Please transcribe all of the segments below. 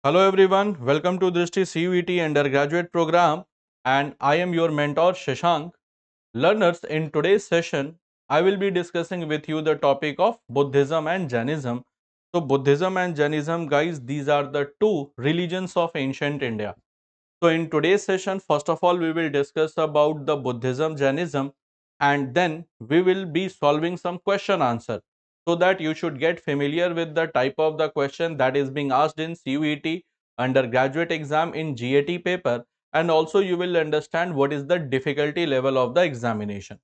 Hello everyone, welcome to Drishti CUET undergraduate program and I am your mentor Shashank. Learners, in today's session, I will be discussing with you the topic of Buddhism and Jainism. So Buddhism and Jainism, guys, these are the two religions of ancient India. So in today's session, first of all, we will discuss about the Buddhism, Jainism, and then we will be solving some question answer so that you should get familiar with the type of the question that is being asked in CUET undergraduate exam in GAT paper, and also you will understand what is the difficulty level of the examination.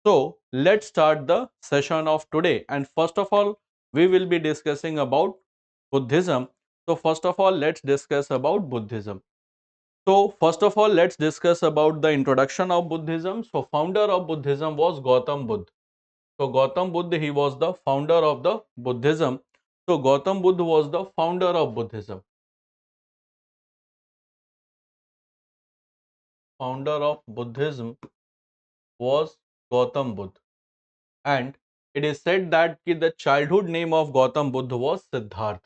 So let's start the session of today, and first of all we will be discussing about Buddhism. So first of all, let's discuss about Buddhism. So first of all, let's discuss about the introduction of Buddhism. So founder of Buddhism was Gautam Buddha. So Gautam Buddha, he was the founder of the Buddhism. So Gautam Buddha was the founder of Buddhism. Founder of Buddhism was Gautam Buddha. And it is said that the childhood name of Gautam Buddha was Siddhartha.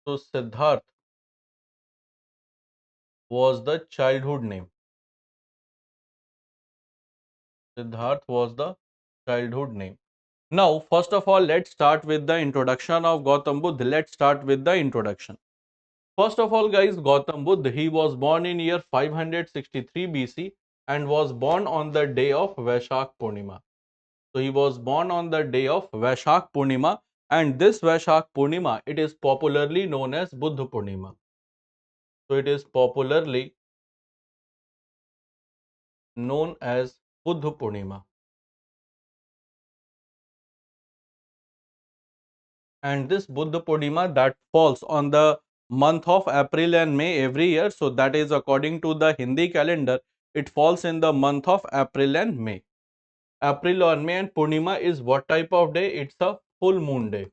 So Siddhartha was the childhood name. Siddhartha was the childhood name. Now, first of all, let's start with the introduction of Gautam Buddha. Let's start with the introduction. First of all, guys, Gautam Buddha, he was born in year 563 BC and was born on the day of Vaishak Purnima. So, he was born on the day of Vaishak Purnima, and this Vaishak Purnima, it is popularly known as Buddha Purnima. So, it is popularly known as Buddha Purnima. And this Buddha Purnima that falls on the month of April and May every year. So that is according to the Hindi calendar, it falls in the month of April and May. April or May, and Purnima is what type of day? It's a full moon day.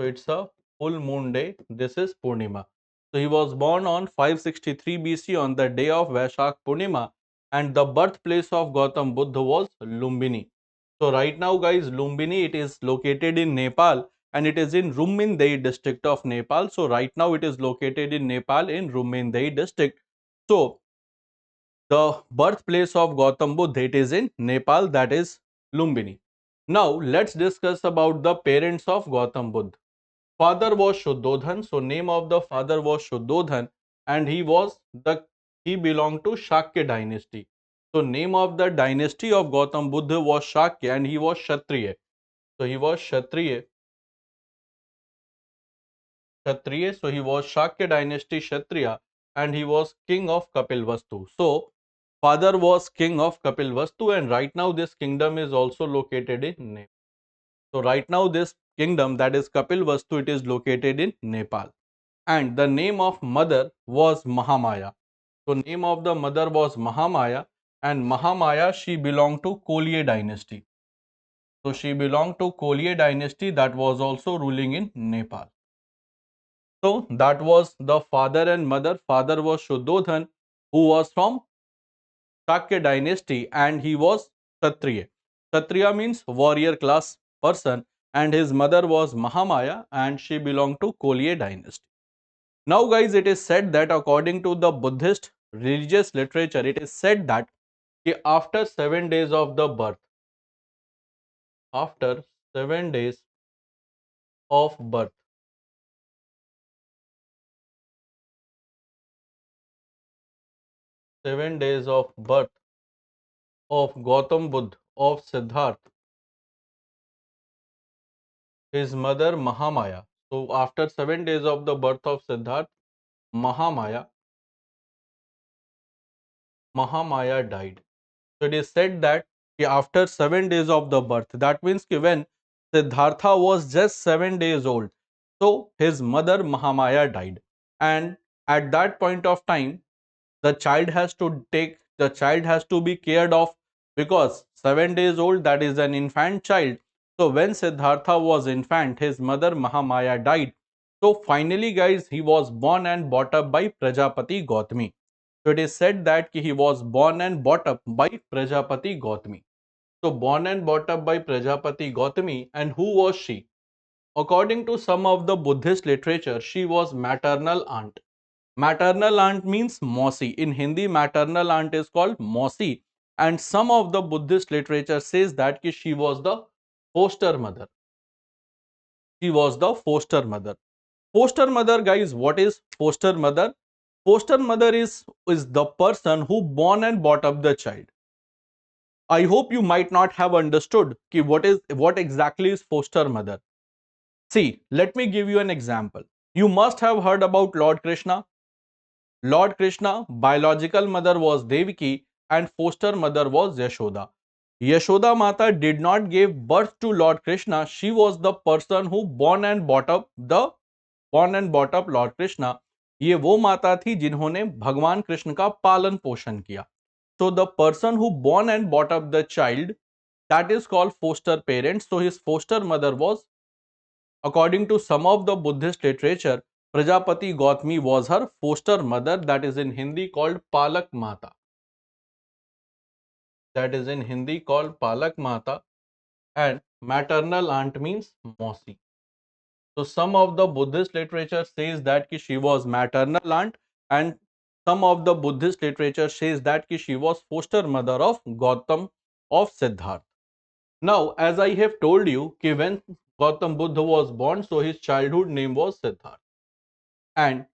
So it's a full moon day. This is Purnima. So he was born on 563 BC on the day of Vaishak Purnima, and the birthplace of Gautam Buddha was Lumbini. So right now, guys, Lumbini, it is located in Nepal and it is in Rummindei district of Nepal. So right now it is located in Nepal in Rummindei district. So the birthplace of Gautam Buddha, it is in Nepal, that is Lumbini. Now let's discuss about the parents of Gautam Buddha. Father was Shuddhodhan. So name of the father was Shuddhodhan, and he belonged to Shakya dynasty. So name of the dynasty of Gautam Buddha was Shakya, and he was Kshatriya. So he was Kshatriya. So he was Shakya dynasty Kshatriya, and he was king of Kapilvastu. So father was king of Kapilvastu, and right now this kingdom is also located in Nepal. So right now this kingdom, that is Kapilvastu, it is located in Nepal. And the name of mother was Mahamaya. So name of the mother was Mahamaya, and Mahamaya, she belonged to Kolye dynasty. So she belonged to Kolye dynasty that was also ruling in Nepal. So that was the father and mother. Father was Shuddhodhan, who was from Shakya dynasty, and he was Kshatriya. Kshatriya means warrior class person, and his mother was Mahamaya, and she belonged to Kolye dynasty. Now, guys, it is said that according to the Buddhist religious literature, it is said that after 7 days of the birth, after 7 days of birth, 7 days of birth of Gautam Buddha, of Siddhartha, his mother Mahamaya. So after 7 days of the birth of Siddhartha, Mahamaya, Mahamaya died. So it is said that after 7 days of the birth, that means when Siddhartha was just 7 days old, so his mother Mahamaya died, and at that point of time, the child has to be cared of, because 7 days old, that is an infant child. So when Siddhartha was infant, his mother Mahamaya died. So finally, guys, he was born and brought up by Prajapati Gautami. So it is said that he was born and brought up by Prajapati Gautami. So born and brought up by Prajapati Gautami, and who was she? According to some of the Buddhist literature, she was maternal aunt. Maternal aunt means Mausi. In Hindi, maternal aunt is called Mausi. And some of the Buddhist literature says that ki she was the foster mother. She was the foster mother. Foster mother, guys, what is foster mother? Foster mother is the person who born and brought up the child. I hope you might not have understood ki what exactly is foster mother. See, let me give you an example. You must have heard about Lord Krishna. Lord Krishna, biological mother was Devaki and foster mother was Yashoda. Yashoda Mata did not give birth to Lord Krishna. She was the person who born and brought up Lord Krishna. ये वो माता थी जिन्होंने भगवान कृष्ण का पालन पोषण किया. So the person who born and brought up the child, that is called foster parents. So his foster mother was, according to some of the Buddhist literature, Prajapati Gautami was her foster mother, that is in Hindi called Palak Mata. That is in Hindi called Palak Mata, and maternal aunt means Mausi. So some of the Buddhist literature says that ki she was maternal aunt, and some of the Buddhist literature says that ki she was foster mother of Gautam of Siddhartha. Now, as I have told you, ki when Gautam Buddha was born, so his childhood name was Siddhartha, and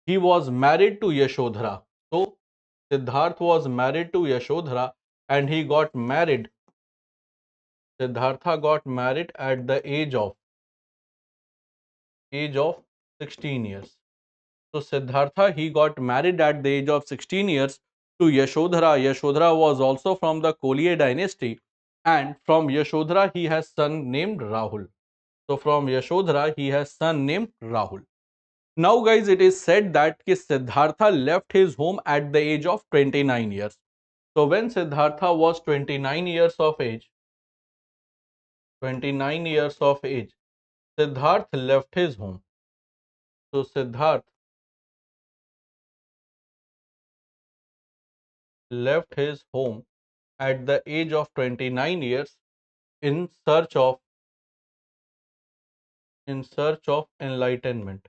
he was married to Yashodhara. So Siddhartha was married to Yashodhara, and he got married. Siddhartha got married at the age of 16 years. So Siddhartha, he got married at the age of 16 years to Yashodhara. Yashodhara was also from the Koliya dynasty, and from Yashodhara he has son named Rahul. So from Yashodhara he has son named Rahul. Now guys, it is said that Siddhartha left his home at the age of 29 years. So when Siddhartha was 29 years of age, 29 years of age, Siddhartha left his home. So Siddhartha left his home at the age of 29 years in search of enlightenment.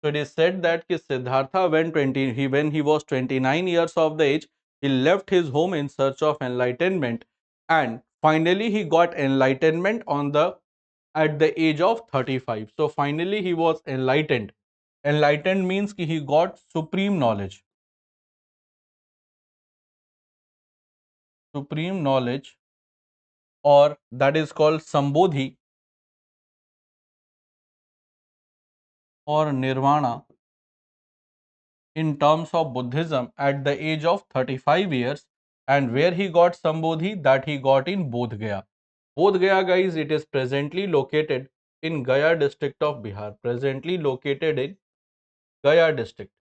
So it is said that Siddhartha when he was 29 years of the age, he left his home in search of enlightenment, and finally he got enlightenment at the age of 35. So finally he was enlightened. Enlightened means कि he got supreme knowledge. Supreme knowledge, or that is called Sambodhi or Nirvana in terms of Buddhism at the age of 35 years, and where he got Sambodhi, that he got in Bodh Gaya. Bodh Gaya, guys, it is presently located in Gaya district of Bihar. Presently located in Gaya district.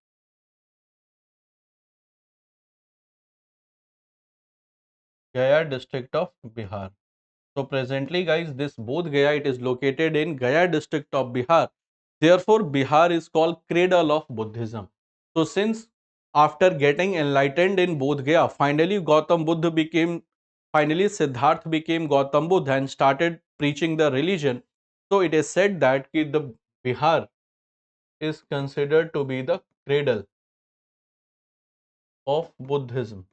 Gaya district of Bihar. So presently, guys, this Bodh Gaya, it is located in Gaya district of Bihar. Therefore, Bihar is called cradle of Buddhism. So since after getting enlightened in Bodh Gaya, finally Siddhartha became Gautam Buddha and started preaching the religion. So it is said that the Bihar is considered to be the cradle of Buddhism.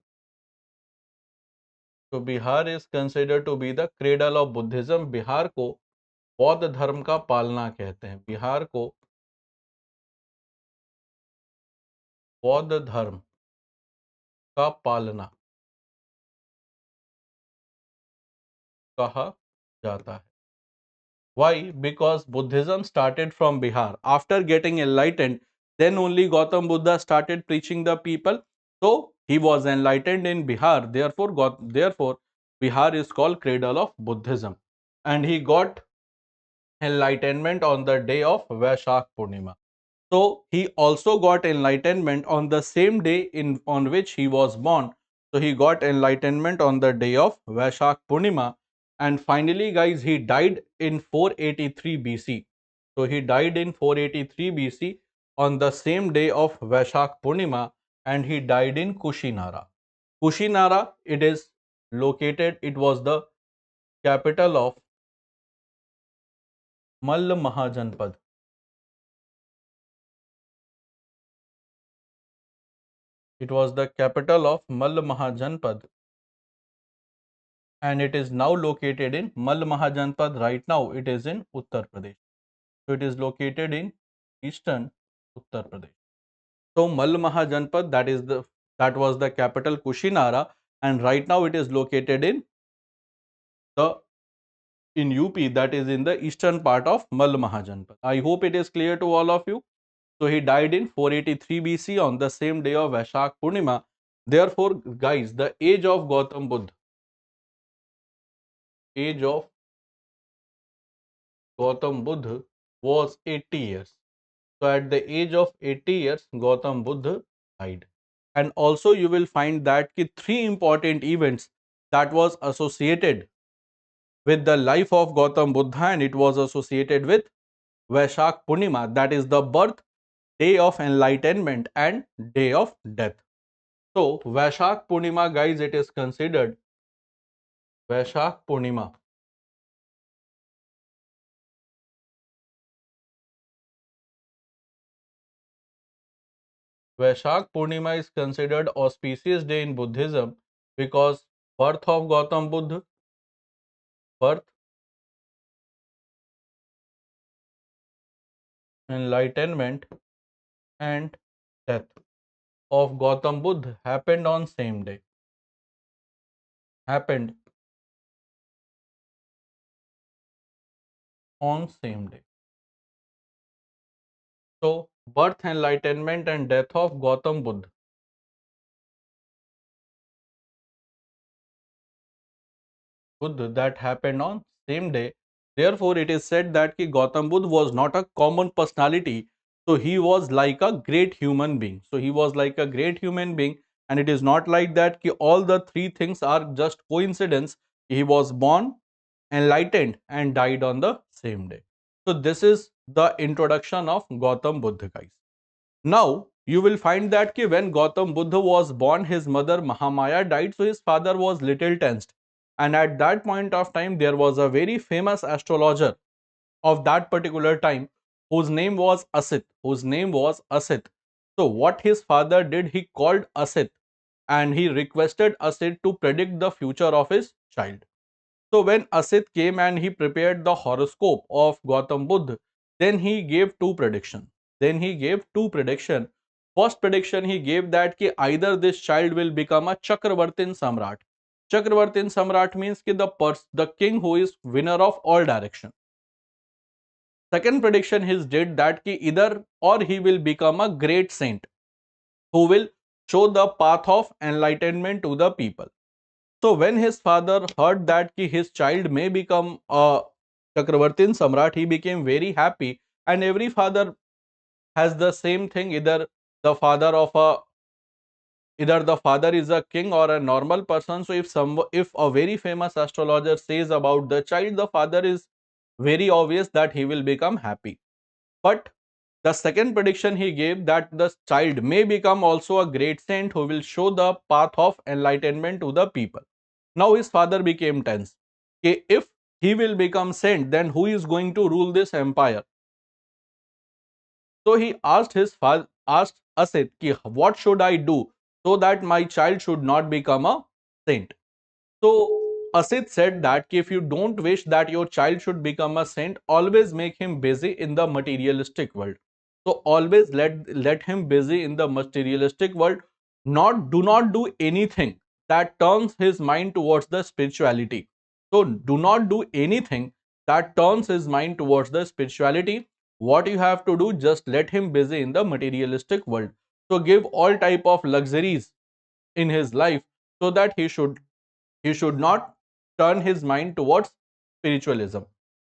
तो Bihar is considered to be the cradle of Buddhism. Bihar को बौद्ध धर्म का पालना कहते हैं. बिहार को बौद्ध धर्म का पालना कहा जाता है. Why? Because Buddhism started from Bihar. After getting enlightened, then only Gautam Buddha started preaching the people. So he was enlightened in Bihar. Therefore, Bihar is called cradle of Buddhism. And he got enlightenment on the day of Vaishak Purnima. So he also got enlightenment on the same day on which he was born. So he got enlightenment on the day of Vaishak Purnima. And finally, guys, he died in 483 BC. So he died in 483 BC on the same day of Vaishak Purnima, and he died in Kushinara. Kushinara, it was the capital of Mall Mahajanpad. It was the capital of Mall Mahajanpad, and it is now located in Mall Mahajanpad. Right now, it is in Uttar Pradesh. So it is located in eastern Uttar Pradesh. So Mall Mahajanpad, that was the capital Kushinara, and right now it is located the in UP, that is in the eastern part of Mall Mahajanpad. I hope it is clear to all of you. So he died in 483 BC on the same day of Vaishak Purnima. Therefore, guys, the age of Gautam Buddha was 80 years. So at the age of 80 years, Gautam Buddha died. And also you will find that three important events that was associated with the life of Gautam Buddha, and it was associated with Vaishak Purnima, that is the birth, day of enlightenment and day of death. So Vaishak Purnima, guys, it is considered Vaishak Purnima. Vaishak Purnima is considered auspicious day in Buddhism because birth of Gautam Buddha, birth, enlightenment and death of Gautam Buddha happened on same day. Happened on same day. So birth, enlightenment and death of Gautam Buddha. Buddha that happened on same day. Therefore, it is said that Gautam Buddha was not a common personality. So he was like a great human being. So he was like a great human being, and it is not like that all the three things are just coincidence. He was born, enlightened, and died on the same day. So this is the introduction of Gautam Buddha, guys. Now, you will find that when Gautam Buddha was born, his mother Mahamaya died, so his father was little tensed. And at that point of time, there was a very famous astrologer of that particular time whose name was Asit. So what his father did, he called Asit and he requested Asit to predict the future of his child. So when Asit came and he prepared the horoscope of Gautam Buddha, then he gave two predictions. First prediction he gave that either this child will become a Chakravartin Samrat. Chakravartin Samrat means the king who is winner of all direction. Second prediction he did that either or he will become a great saint who will show the path of enlightenment to the people. So when his father heard that his child may become a Chakravartin Samrat, he became very happy. And every father has the same thing. The father of a either the father is a king or a normal person. So if a very famous astrologer says about the child, the father is very obvious that he will become happy. But the second prediction he gave that the child may become also a great saint who will show the path of enlightenment to the people. Now his father became tense. Okay, if he will become saint, then who is going to rule this empire? So he asked Asit, what should I do so that my child should not become a saint? So Asit said that if you don't wish that your child should become a saint, always make him busy in the materialistic world. So always let him busy in the materialistic world. Do not do anything that turns his mind towards the spirituality. So do not do anything that turns his mind towards the spirituality. What you have to do, just let him busy in the materialistic world. So give all type of luxuries in his life so that he should not turn his mind towards spiritualism,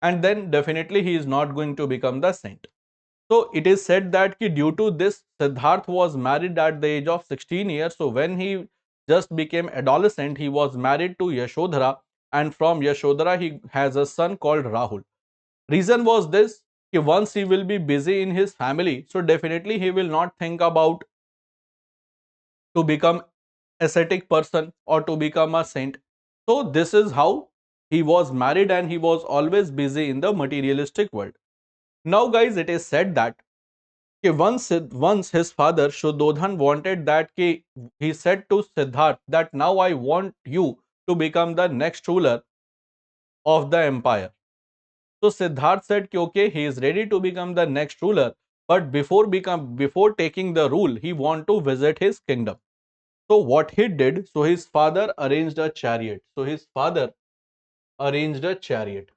and then definitely he is not going to become the saint. So it is said that due to this, Siddharth was married at the age of 16 years. So when he just became adolescent, he was married to Yashodhara, and from Yashodhara he has a son called Rahul. Reason was this, once he will be busy in his family, so definitely he will not think about to become ascetic person or to become a saint. So this is how he was married and he was always busy in the materialistic world. Now guys, it is said that once his father Shuddhodhan wanted that he said to Siddhartha that now I want you to become the next ruler of the empire. So Siddhartha said okay, he is ready to become the next ruler, but before taking the rule, he want to visit his kingdom. So what he did, so his father arranged a chariot. So his father arranged a chariot.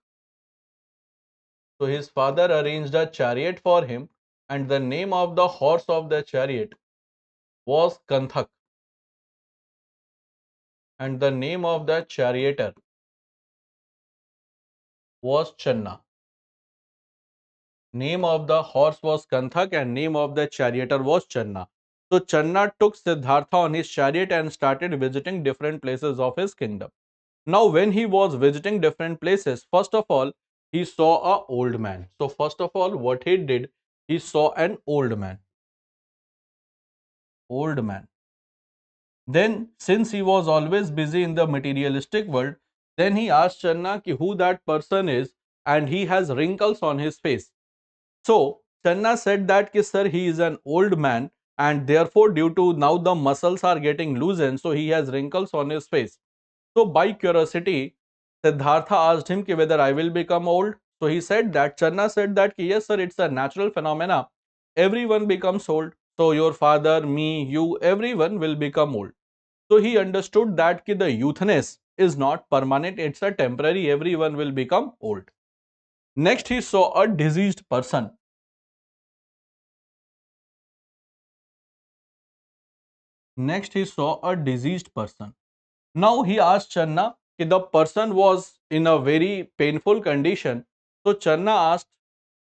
So his father arranged a chariot for him, and the name of the horse of the chariot was Kanthak, and the name of the charioteer was Channa. Name of the horse was Kanthak and name of the charioteer was Channa. So Channa took Siddhartha on his chariot and started visiting different places of his kingdom. Now when he was visiting different places, first of all, he saw an old man. So first of all, what he did, he saw an old man. Old man. Then, since he was always busy in the materialistic world, then he asked Channa who that person is, and he has wrinkles on his face. So, Channa said that sir, he is an old man, and therefore due to now the muscles are getting loosened, so he has wrinkles on his face. So by curiosity, Siddhartha asked him whether I will become old. So he said that, Channa said that yes sir, it's a natural phenomena. Everyone becomes old. So your father, me, you, everyone will become old. So he understood that the youthness is not permanent, it's a temporary, everyone will become old. Next he saw a diseased person. Next he saw a diseased person. Now he asked Channa if the person was in a very painful condition. So Channa asked,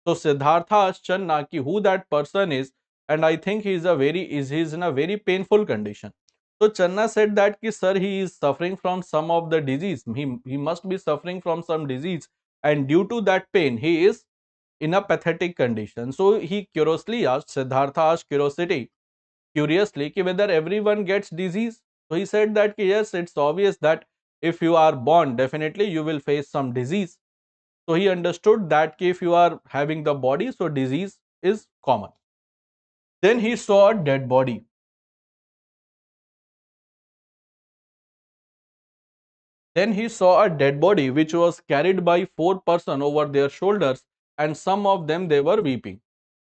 so Siddhartha asked Channa who that person is, and I think he is he's in a very painful condition. So Channa said that sir, he is suffering from some of the disease. He must be suffering from some disease, and due to that pain, he is in a pathetic condition. So he curiously asked, Siddhartha asked curiously whether everyone gets disease. So he said that yes, it's obvious that if you are born, definitely you will face some disease. So he understood that if you are having the body, so disease is common. Then he saw a dead body. Then he saw a dead body which was carried by 4 persons over their shoulders, and some of them they were weeping.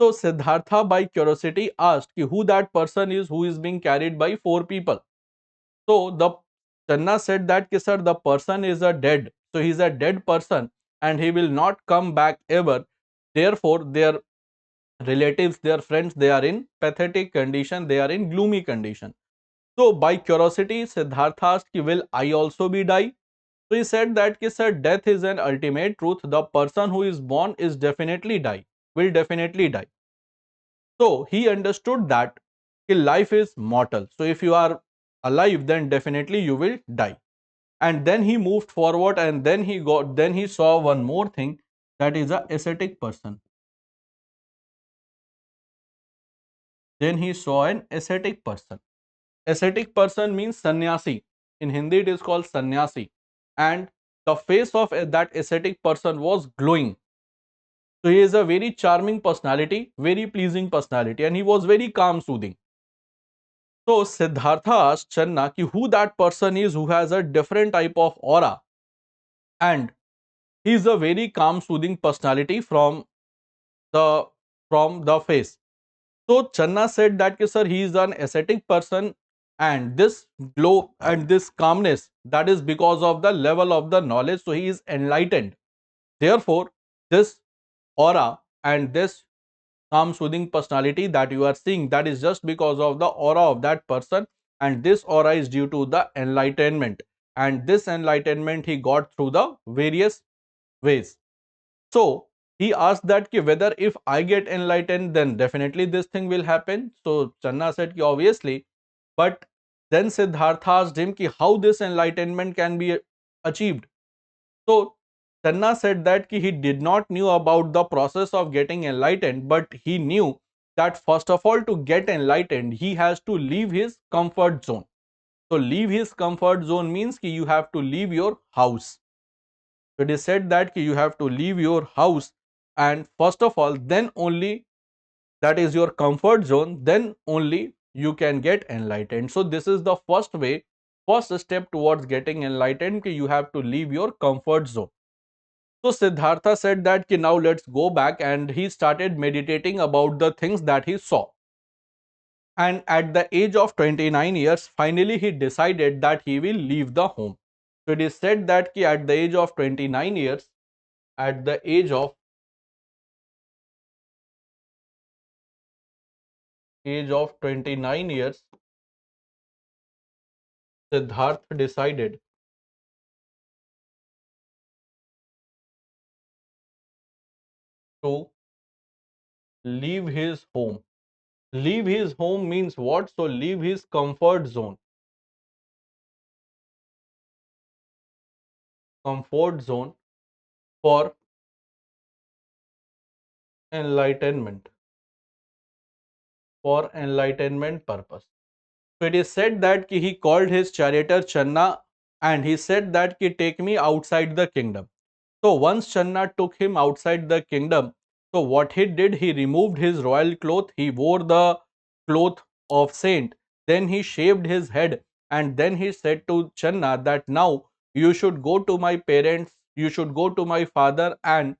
So Siddhartha by curiosity asked who that person is who is being carried by 4 people. So the Channa said that sir, the person is a dead. So he is a dead person and he will not come back ever. Therefore, their relatives, their friends, they are in pathetic condition, they are in gloomy condition. So by curiosity, Siddhartha asked, will I also be die? So he said that sir, death is an ultimate truth. The person who is born is definitely die, will definitely die. So he understood that life is mortal. So if you are alive, then definitely you will die. And then he moved forward, and then he saw one more thing, that is a ascetic person. Then he saw an ascetic person. Ascetic person means sannyasi. In Hindi it is called sannyasi. And the face of that ascetic person was glowing. So he is a very charming personality, very pleasing personality, and he was very calm, soothing. So Siddhartha asked Channa who that person is who has a different type of aura, and he is a very calm, soothing personality the from the face. So Channa said that sir, he is an ascetic person, and this glow and this calmness, that is because of the level of the knowledge. So he is enlightened. Therefore, this aura and this calm, soothing personality that you are seeing, that is just because of the aura of that person, and this aura is due to the enlightenment, and this enlightenment he got through the various ways. So he asked that whether if I get enlightened, then definitely this thing will happen. So Channa said obviously, but then Siddhartha asked him how this enlightenment can be achieved. So Channa said that he did not knew about the process of getting enlightened, but he knew that first of all, to get enlightened, he has to leave his comfort zone. So leave his comfort zone means you have to leave your house. So it is said that you have to leave your house, and first of all, then only, that is your comfort zone, then only you can get enlightened. So this is the first way, first step towards getting enlightened, you have to leave your comfort zone. So Siddhartha said that now let's go back, and he started meditating about the things that he saw. And at the age of 29 years, finally he decided that he will leave the home. So it is said that at the age of 29 years, at the age of 29 years, Siddhartha decided to leave his home. Leave his home means what? So leave his comfort zone. Comfort zone for enlightenment. For enlightenment purpose. So it is said that he called his charioteer Channa, and he said that take me outside the kingdom. So once Channa took him outside the kingdom, so what he did, he removed his royal cloth, he wore the cloth of saint, then he shaved his head, and then he said to Channa that now you should go to my parents, you should go to my father and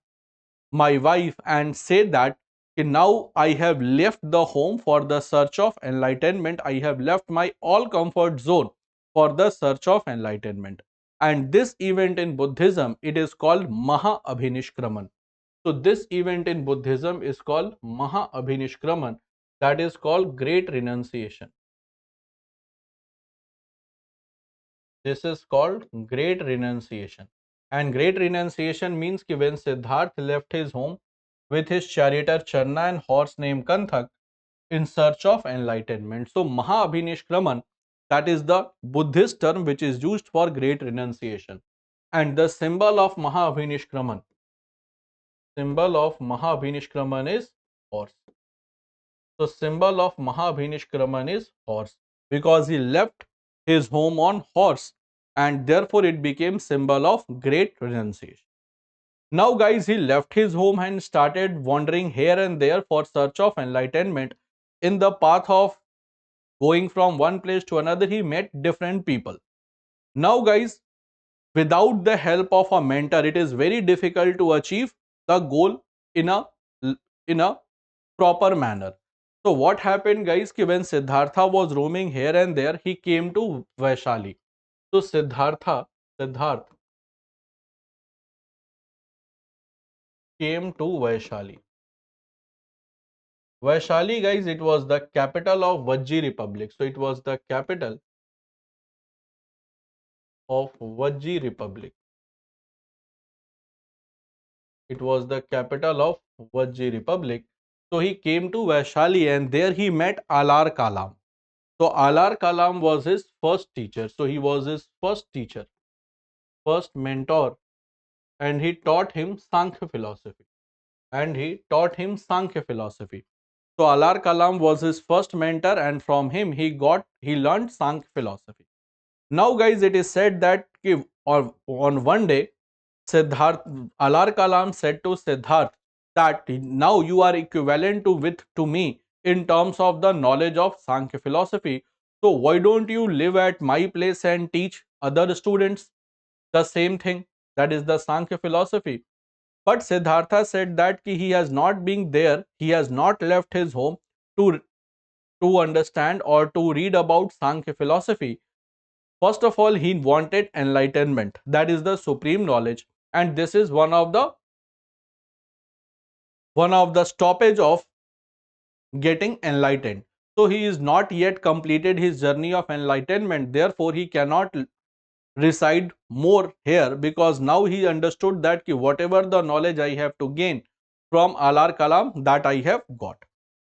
my wife and say that now I have left the home for the search of enlightenment. I have left my all comfort zone for the search of enlightenment. And this event in Buddhism, it is called Maha Abhinishkraman. So this event in Buddhism is called Maha Abhinishkraman, that is called Great Renunciation. This is called Great Renunciation. And Great Renunciation means that when Siddhartha left his home with his charioteer Charna and horse named Kanthak in search of enlightenment. So Mahabhinishkraman, that is the Buddhist term which is used for Great Renunciation. And the symbol of Mahabhinishkraman is horse. So symbol of Mahabhinishkraman is horse, because he left his home on horse, and therefore it became symbol of great renunciation. Now guys, he left his home and started wandering here and there for search of enlightenment. In the path of going from one place to another, he met different people. Now guys, without the help of a mentor, it is very difficult to achieve the goal in a proper manner. So what happened guys, when Siddhartha was roaming here and there, he came to Vaishali. So Siddhartha came to Vaishali. Vaishali guys, it was the capital of Vajji Republic. So it was the capital of Vajji Republic. It was the capital of Vajji Republic. So he came to Vaishali, and there he met Alar Kalam. So Alar Kalam was his first teacher. So he was his first teacher, first mentor, and he taught him Sankhya philosophy. So Alar Kalam was his first mentor, and from him he learned Sankhya philosophy. Now guys, it is said that on one day, Alar Kalam said to Siddharth that now you are equivalent to me in terms of the knowledge of Sankhya philosophy. So why don't you live at my place and teach other students the same thing, that is the Sankhya philosophy? But Siddhartha said that he has not been there, he has not left his home to understand or to read about Sankhya philosophy. First of all, he wanted enlightenment, that is the supreme knowledge, and this is one of the stoppage of getting enlightened. So he is not yet completed his journey of enlightenment, therefore he cannot reside more here, because now he understood that whatever the knowledge I have to gain from Alar Kalam, that I have got.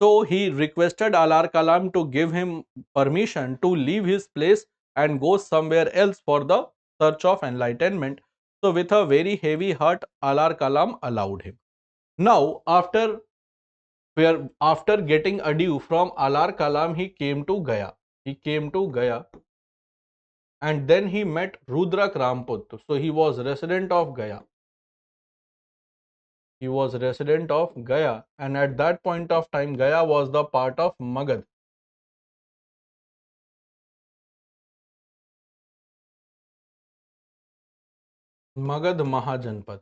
So he requested Alar Kalam to give him permission to leave his place and go somewhere else for the search of enlightenment. So with a very heavy heart, Alar Kalam allowed him. Now after getting adieu from Alar Kalam, he came to Gaya. He came to Gaya, and then he met Rudrak Ramput. So he was resident of Gaya. He was resident of Gaya, and at that point of time, Gaya was the part of Magad. Magad Mahajanpad.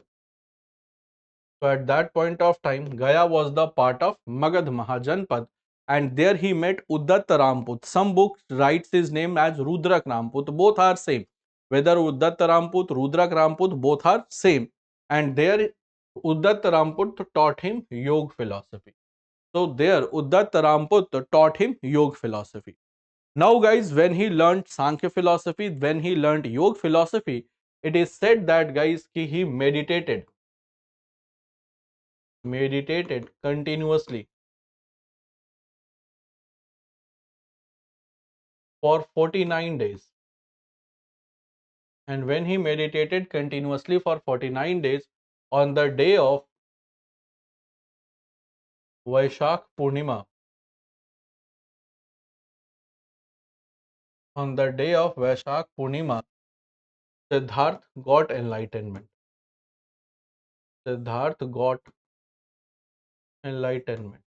So at that point of time, Gaya was the part of Magad Mahajanpad, and there he met Uddat Ramput. Some books writes his name as Rudrak Ramput. Both are same. Whether Uddat Ramput, Rudrak Ramput, both are same. And there Uddat Ramput taught him Yoga philosophy. So there Uddat Ramput taught him Yoga philosophy. Now guys, when he learned Sankhya philosophy, when he learned Yoga philosophy, it is said that guys he meditated continuously for 49 days. And when he meditated continuously for 49 days, on the day of Vaishak Purnima, on the day of Vaishak Purnima, Siddharth got enlightenment. Siddharth got enlightenment.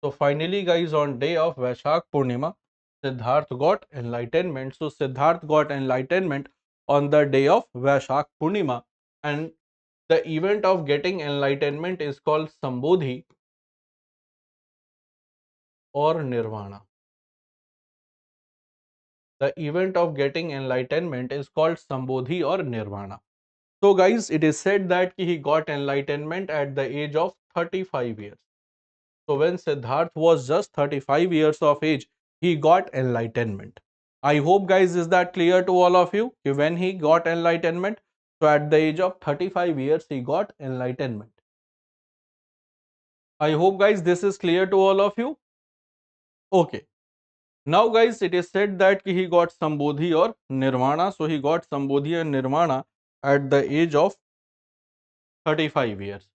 So finally guys, on day of Vaishak Purnima, Siddharth got enlightenment. So Siddharth got enlightenment on the day of Vaishak Purnima, and the event of getting enlightenment is called Sambodhi or Nirvana. The event of getting enlightenment is called Sambodhi or Nirvana. So guys, it is said that he got enlightenment at the age of 35 years. So when Siddharth was just 35 years of age, he got enlightenment. I hope guys, is that clear to all of you? When he got enlightenment, so at the age of 35 years, he got enlightenment. I hope guys, this is clear to all of you. Okay. Now guys, it is said that he got Sambodhi or Nirvana. So he got Sambodhi and Nirvana at the age of 35 years.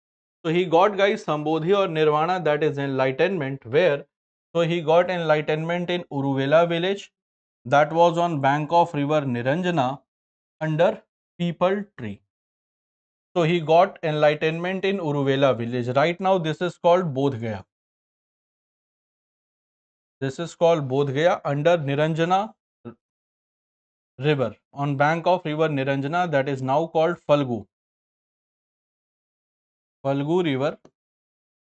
So he got guys Sambodhi or Nirvana, that is enlightenment, where? So he got enlightenment in Uruvela village, that was on bank of river Niranjana under People Tree. So he got enlightenment in Uruvela village. Right now this is called Bodh Gaya. This is called Bodh Gaya under Niranjana river, on bank of river Niranjana, that is now called Falgu river,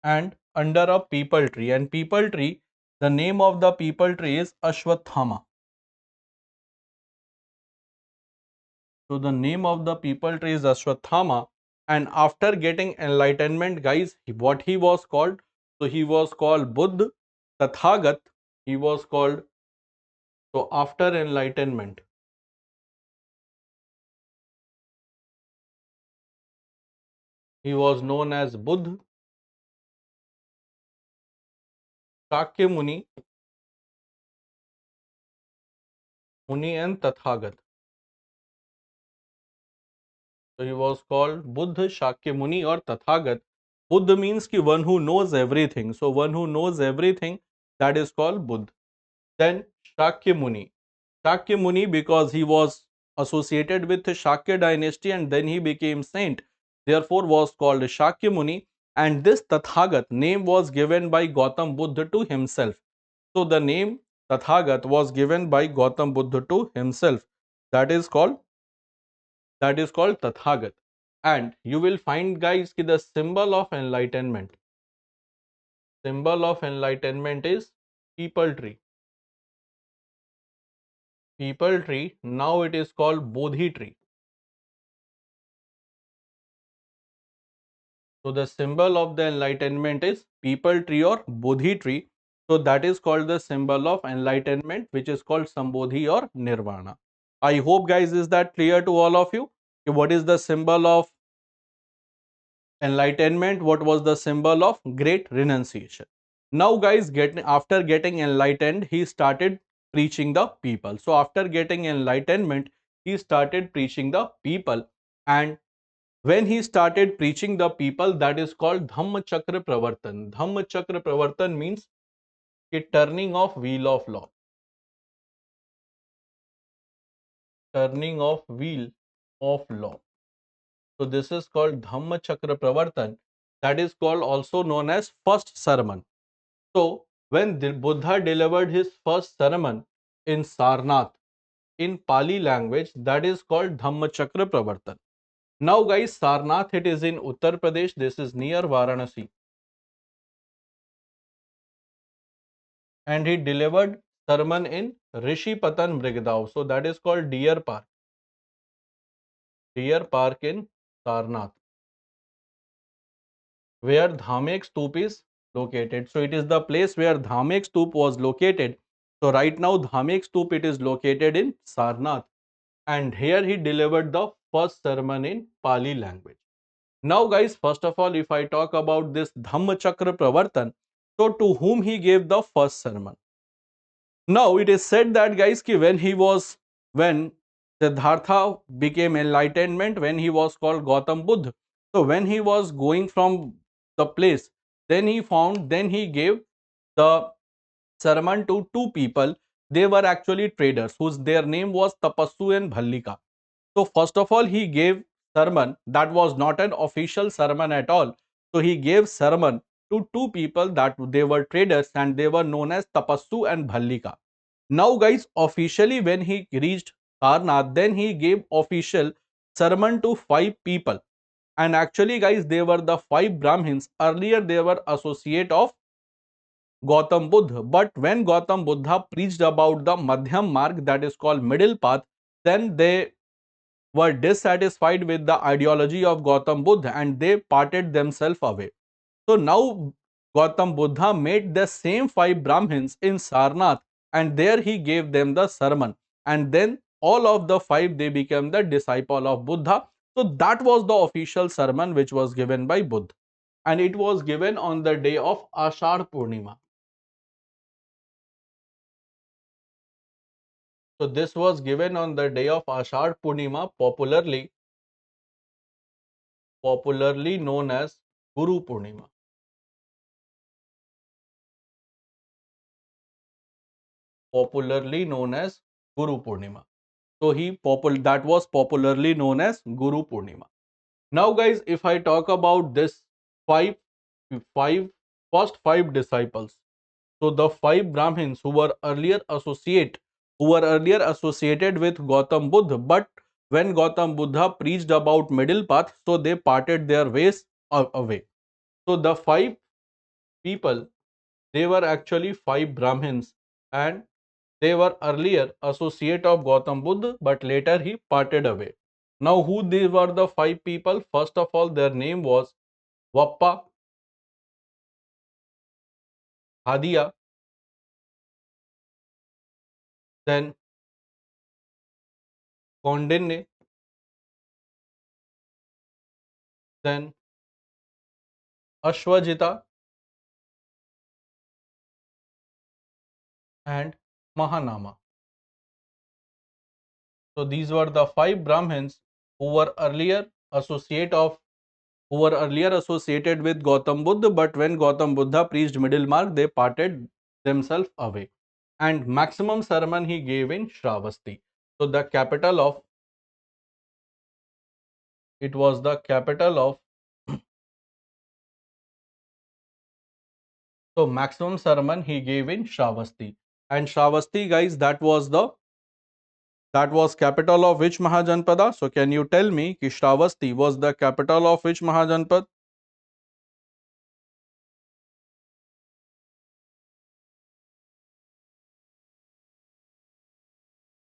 and under a people tree. And people tree, the name of the people tree is Ashwatthama. So the name of the people tree is Ashwatthama, and after getting enlightenment guys, what he was called? So he was called Buddha Tathagat. He was called, so after enlightenment, he was known as Buddha, Shakyamuni, Muni and Tathagat. So he was called Buddha, Shakyamuni or Tathagat. Buddha means ki one who knows everything. So one who knows everything, that is called Buddha. Then Shakyamuni. Shakyamuni, because he was associated with the Shakya dynasty and then he became saint, therefore was called Shakyamuni. And this Tathagat name was given by Gautam Buddha to himself. So the name Tathagat was given by Gautam Buddha to himself. That is called Tathagat. And you will find guys ki the symbol of enlightenment is people tree. People tree, now it is called Bodhi tree. So the symbol of the enlightenment is people tree or Bodhi tree. So that is called the symbol of enlightenment, which is called Sambodhi or Nirvana. I hope guys, is that clear to all of you? What is the symbol of enlightenment? What was the symbol of great renunciation? Now guys, after getting enlightened, he started preaching the people. So after getting enlightenment, he started preaching the people, and when he started preaching the people, that is called Dhammachakra Pravartan. Dhammachakra Pravartan means a turning of wheel of law. turning of wheel of law. So this is called 𝗕mmachakra that is called also known as first sermon. So when the Buddha delivered his first sermon in Sarnath in Pali language, that is called 𝗕mmachakra. Now guys, Sarnath, it is in Uttar Pradesh. This is near Varanasi. And he delivered sermon in Rishi Patan Brigadav. So that is called Deer Park. Deer Park in Sarnath, where Dhamek Stoop is located. So it is the place where Dhamek Stoop was located. So right now Dhamek Stoop, it is located in Sarnath. And here he delivered the first sermon in Pali language. Now guys, first of all, if I talk about this 𝗕mmachakra, so to whom he gave the first sermon? Now it is said that guys ki when Siddhartha became enlightenment, when he was called Gautam Buddha. So when he was going from the place, then he gave the sermon to two people. They were actually traders whose their name was 𝗕पछि and 𝗕ल्लिका. So first of all, he gave sermon that was not an official sermon at all. So he gave sermon to two people that they were traders and they were known as 𝗕पछि and 𝗕ल्लिका. Now guys, officially when he reached Sarnath, then he gave official sermon to five people. And actually guys, they were the five Brahmins. Earlier they were associate of Gautam Buddha. But when Gautam Buddha preached about the Madhyam Marg, that is called middle path, then they were dissatisfied with the ideology of Gautam Buddha and they parted themselves away. So now Gautam Buddha made the same five Brahmins in Sarnath and there he gave them the sermon. And then all of the five, they became the disciple of Buddha. So that was the official sermon which was given by Buddha. And it was given on the day of 𝗕ષાઢ Purnima. So this was given on the day of 𝗕ષાઢ Purnima, popularly known as Guru Purnima. Popularly known as Guru Purnima. So that was popularly known as Guru Purnima. Now guys, if I talk about this five five first five disciples, so the five Brahmins who were earlier associated with Gautam Buddha, but when Gautam Buddha preached about middle path, so they parted their ways away. So the five people, they were actually five Brahmins and they were earlier associate of Gautam Buddha, but later he parted away. Now who these were the five people? First of all, their name was Vappa, Hadiya, then Kondinne, then Ashwajita and Mahanama. So these were the five Brahmins who were earlier associated with Gautam Buddha, but when Gautam Buddha preached middle mark, they parted themselves away. And maximum sermon he gave in Shravasti. So the capital of it was the capital of so maximum sermon he gave in Shravasti. And Shravasti, guys, that was capital of which Mahajanpada? So can you tell me ki Shravasti was the capital of which Mahajanpad?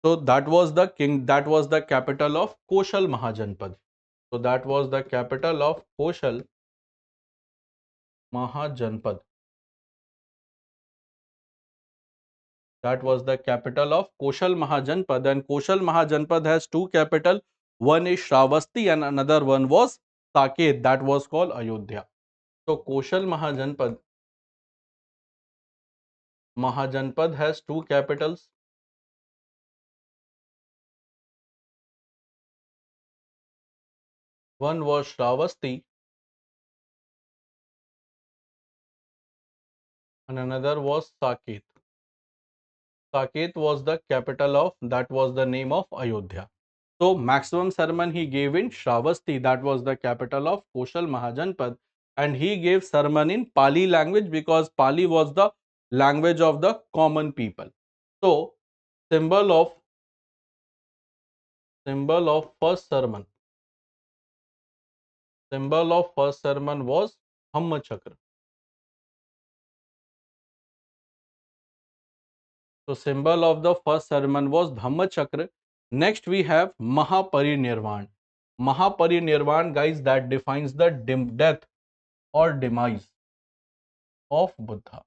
So that was the capital of Koshal Mahajanpad. So that was the capital of Koshal Mahajanpad. That was the capital of Koshal Mahajanpad, and Koshal Mahajanpad has two capital. One is Shravasti and another one was Saket, that was called Ayodhya. So Koshal Mahajanpad has two capitals. One was Shravasti and another was Saket. Saket was the capital of, that was the name of Ayodhya. So maximum sermon he gave in Shravasti, that was the capital of Koshal Mahajanpad, and he gave sermon in Pali language because Pali was the language of the common people. So symbol of first sermon, symbol of first sermon was Dhamma Chakra. So symbol of the first sermon was Dhamma Chakra. Next we have Mahaparinirvan. Mahaparinirvan, guys, that defines the death or demise of Buddha.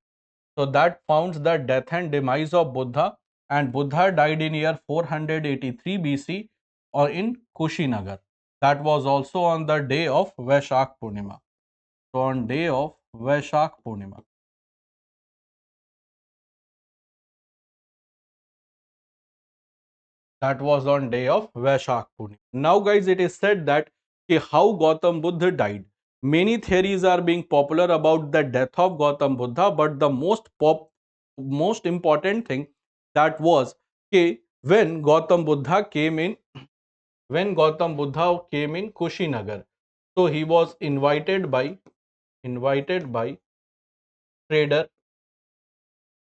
So that founds the death and demise of Buddha, and Buddha died in year 483 BC or in Kushinagar. That was also on the day of Vaishak Purnima. So on day of Vaishak Purnima. That was on day of Vaishak Purnima. Now guys, it is said that how Gautam Buddha died. Many theories are being popular about the death of Gautam Buddha, but the most important thing that was when Gautam Buddha came in Kushinagar, so he was invited by trader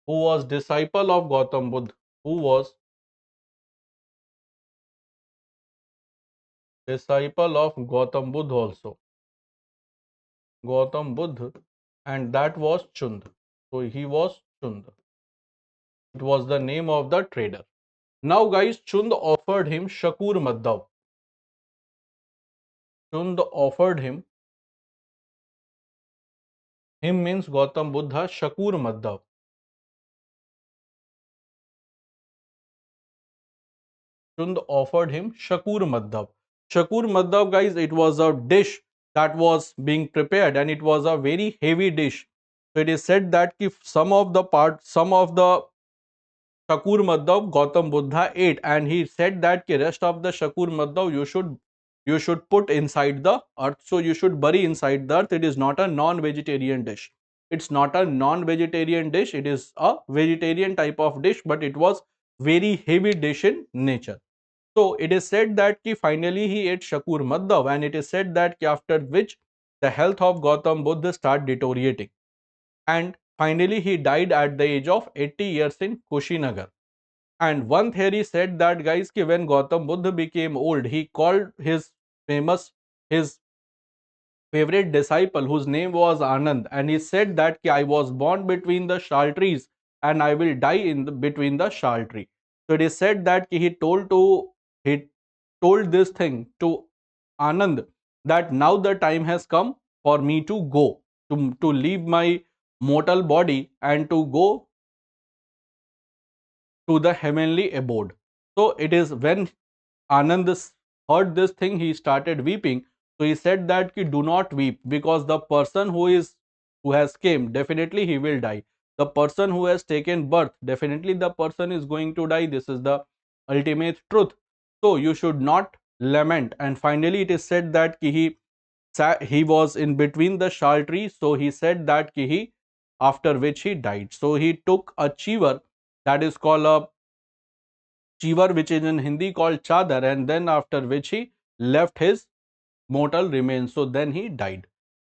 who was disciple of Gautam Buddha, who was disciple of Gautam Buddha also. Gautam Buddha, and that was Chund. So he was Chund. It was the name of the trader. Now guys, Chund offered him Shakur Madhav. Chund offered him means Gautam Buddha Shakur Madhav. Chund offered him Shakur Madhav. Shakur Madhav, guys, it was a dish that was being prepared and it was a very heavy dish. So it is said that if some of the Shakur Madhav Gautam Buddha ate, and he said that the rest of the Shakur Madhav you should put inside the earth. So you should bury inside the earth. It is not a non-vegetarian dish. It's not a non-vegetarian dish. It is a vegetarian type of dish, but it was very heavy dish in nature. So it is said that finally he ate Shakur Madhav, and it is said that after which the health of Gautam Buddha started deteriorating, and finally he died at the age of 80 years in Kushinagar. And one theory said that, guys, when Gautam Buddha became old, he called his favorite disciple, whose name was Anand, and he said that I was born between the shal trees and I will die between the shal tree. So it is said that he told this thing to Anand, that now the time has come for me to go, to leave my mortal body and to go to the heavenly abode. So it is when Anand heard this thing, he started weeping. So he said that do not weep, because the person who has came, definitely he will die. The person who has taken birth, definitely the person is going to die. This is the ultimate truth. So you should not lament. And finally it is said that he was in between the shal tree. So he said that after which he died. So he took a chivar, that is called a chivar, which is in Hindi called chadar, and then after which he left his mortal remains. So then he died.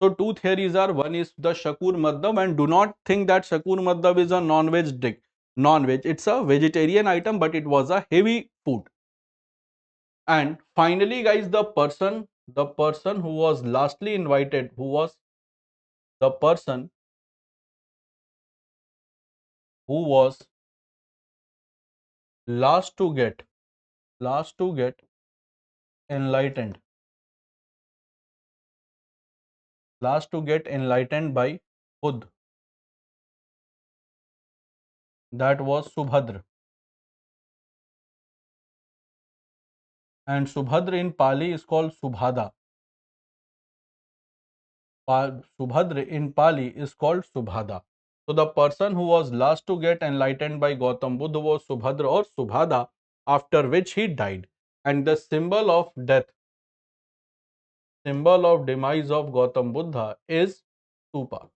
So two theories are: one is the Shakur Madhav, and do not think that Shakur Madhav is a non-veg dish. Non-veg, it's a vegetarian item, but it was a heavy food. And finally, guys, the person who was lastly invited, who was the person who was last to get enlightened, last to get enlightened by Buddha, that was Subhadra. And Subhadra in Pali is called Subhada. Subhadra in Pali is called Subhada. So the person who was last to get enlightened by Gautam Buddha was Subhadra or Subhada, after which he died. And the symbol of death, symbol of demise of Gautam Buddha is Stupa.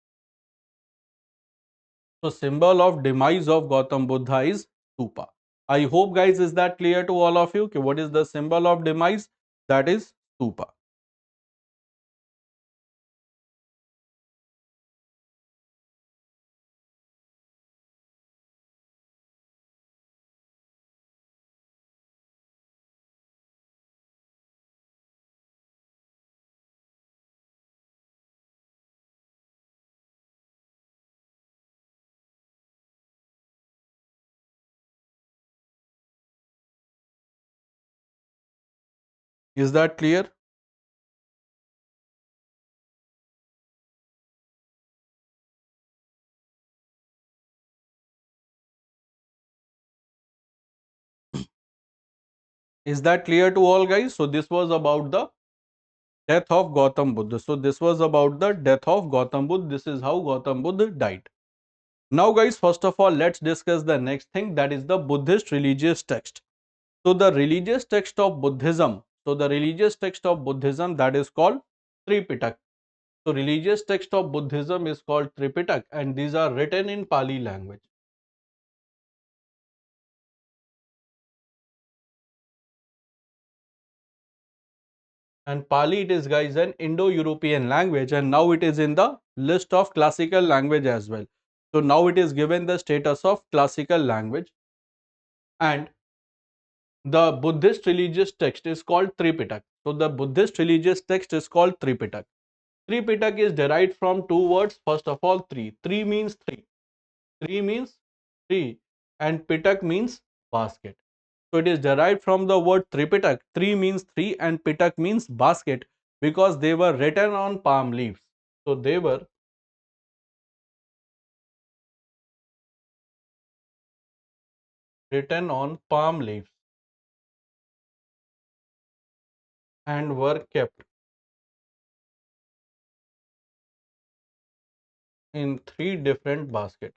So symbol of demise of Gautam Buddha is Stupa. I hope guys is that clear to all of you? What is the symbol of demise? That is stupa. Is that clear? Is that clear to all guys? So this was about the death of Gautam Buddha. So this was about the death of Gautam Buddha. This is how Gautam Buddha died. Now guys, first of all, let's discuss the next thing, that is the Buddhist religious text. So the religious text of Buddhism, that is called Tripitak. So religious text of Buddhism is called Tripitak, and these are written in Pali language. And Pali, it is guys an Indo-European language, and now it is in the list of classical language as well. So now it is given the status of classical language, and the Buddhist religious text is called Tripitak. So the Buddhist religious text is called Tripitak. Tripitak is derived from two words. First of all, three. Three means three. Three means three, and Pitak means basket. So it is derived from the word Tripitak. Three means three, and Pitak means basket, because they were written on palm leaves. So they were written on palm leaves and were kept in three different baskets.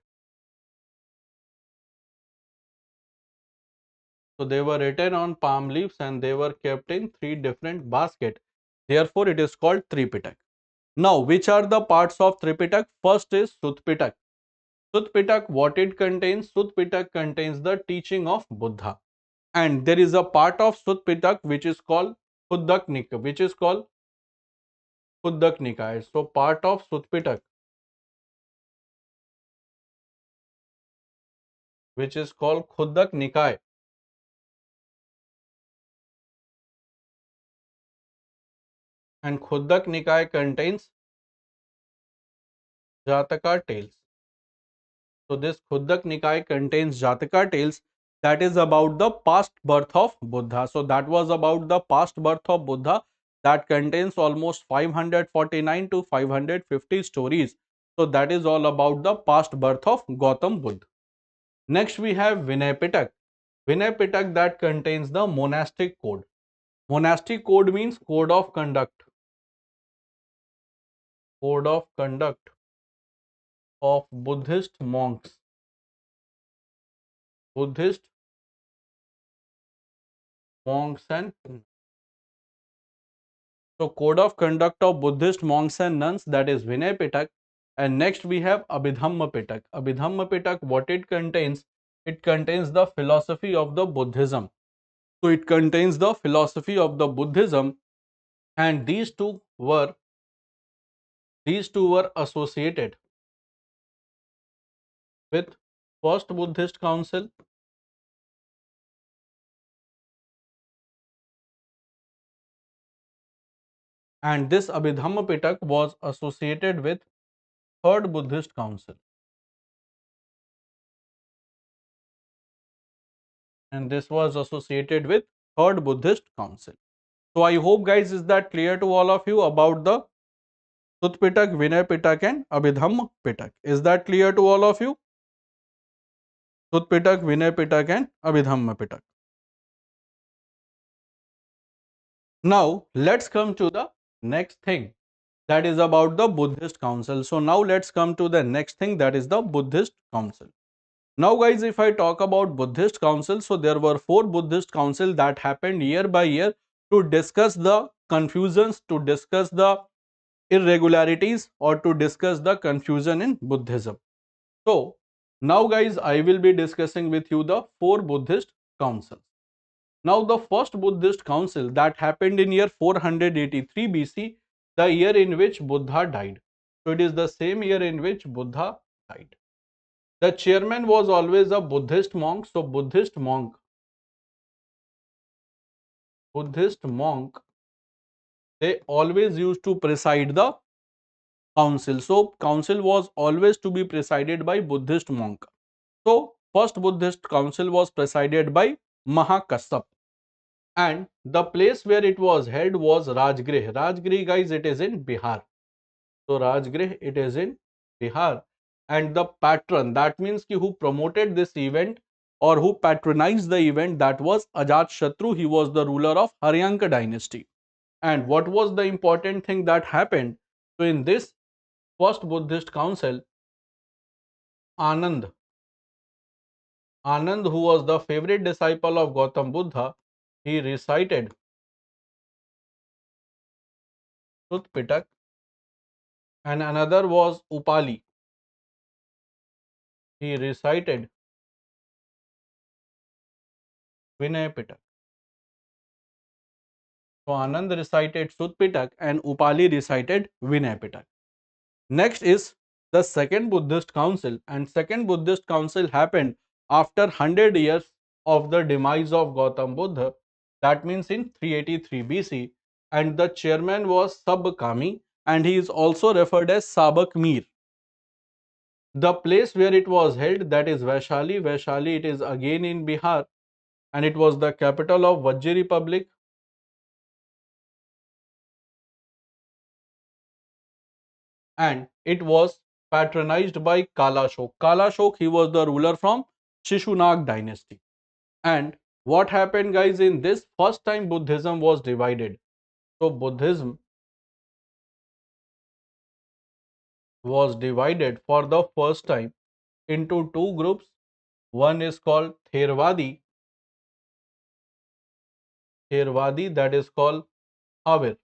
So they were written on palm leaves and they were kept in three different baskets. Therefore, it is called Tripitak. Now, which are the parts of Tripitak? First is Sutpitak. Sutpitak, what it contains? Sutpitak contains the teaching of Buddha. And there is a part of Sutpitak which is called Khudak Nikaya, which is called Khudak Nikaya. So part of Sutpitak, which is called Khudak Nikaya, and Khudak Nikaya contains Jataka tales. So this Khudak Nikaya contains Jataka tales, that is about the past birth of Buddha. So that was about the past birth of Buddha, that contains almost 549 to 550 stories. So that is all about the past birth of Gautam Buddha. Next we have Vinay Pitak. Vinay Pitak, that contains the monastic code. Monastic code means code of conduct. Code of conduct of Buddhist monks. Buddhist monks and so code of conduct of Buddhist monks and nuns, that is Vinay Pitak. And next we have Abhidhamma Pitak. Abhidhamma Pitak, what it contains? It contains the philosophy of the Buddhism. So it contains the philosophy of the Buddhism, and these two were associated with First Buddhist Council and this Abhidhamma Pitak was associated with Third Buddhist Council, and this was associated with Third Buddhist Council. So I hope guys is that clear to all of you about the Sut Pitak, Vinay Pitak and Abhidhamma Pitak. Is that clear to all of you? Sut Pitak, Vinay Pitak and Abhidhamma Pitak. Now let's come to the next thing, that is about the Buddhist Council. So now let's come to the next thing, that is the Buddhist Council. Now guys, if I talk about Buddhist Council, so there were 4 Buddhist Council that happened year by year to discuss the confusions, to discuss the irregularities, or to discuss the confusion in Buddhism. So now guys, I will be discussing with you the 4 Buddhist councils. Now the first Buddhist council that happened in year 483 BC, the year in which Buddha died. So it is the same year in which Buddha died. The chairman was always a Buddhist monk. So Buddhist monk, they always used to preside the council. So council was always to be presided by Buddhist monk. So first Buddhist council was presided by Mahakassap, and the place where it was held was Rajgrih. Rajgrih, guys, it is in Bihar. So Rajgrih, it is in Bihar, and the patron, that means ki who promoted this event or who patronized the event, that was Ajatashatru. He was the ruler of Haryanka dynasty. And what was the important thing that happened? So in this first Buddhist council, Anand, who was the favorite disciple of Gautam Buddha, he recited Sut Pitak, and another was Upali. He recited Vinay Pitak. So Anand recited Sut Pitak and Upali recited Vinay Pitak. Next is the second Buddhist council, and second Buddhist council happened after 100 years of the demise of Gautam Buddha, that means in 383 BC, and the chairman was Sabkami, and he is also referred as Sabak Mir. The place where it was held, that is Vaishali. Vaishali, it is again in Bihar, and it was the capital of Vajji Republic. And it was patronized by Kalashok. Kalashok, he was the ruler from Shishunag dynasty. And what happened, guys, in this first time Buddhism was divided. So Buddhism was divided for the first time into two groups. One is called Therwadi, that is called Havir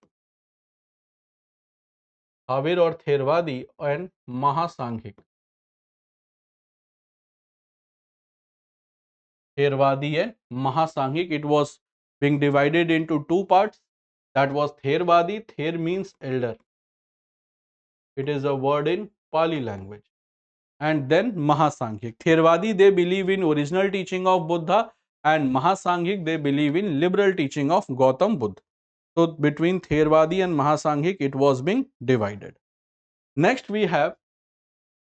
or Therwadi, and Mahasanghik. Therwadi and Mahasanghik, it was being divided into two parts. That was Therwadi. Ther means elder. It is a word in Pali language. And then Mahasanghik. Therwadi, they believe in original teaching of Buddha, and Mahasanghik, they believe in liberal teaching of Gautam Buddha. So between Therwadi and Mahasanghik, it was being divided. Next we have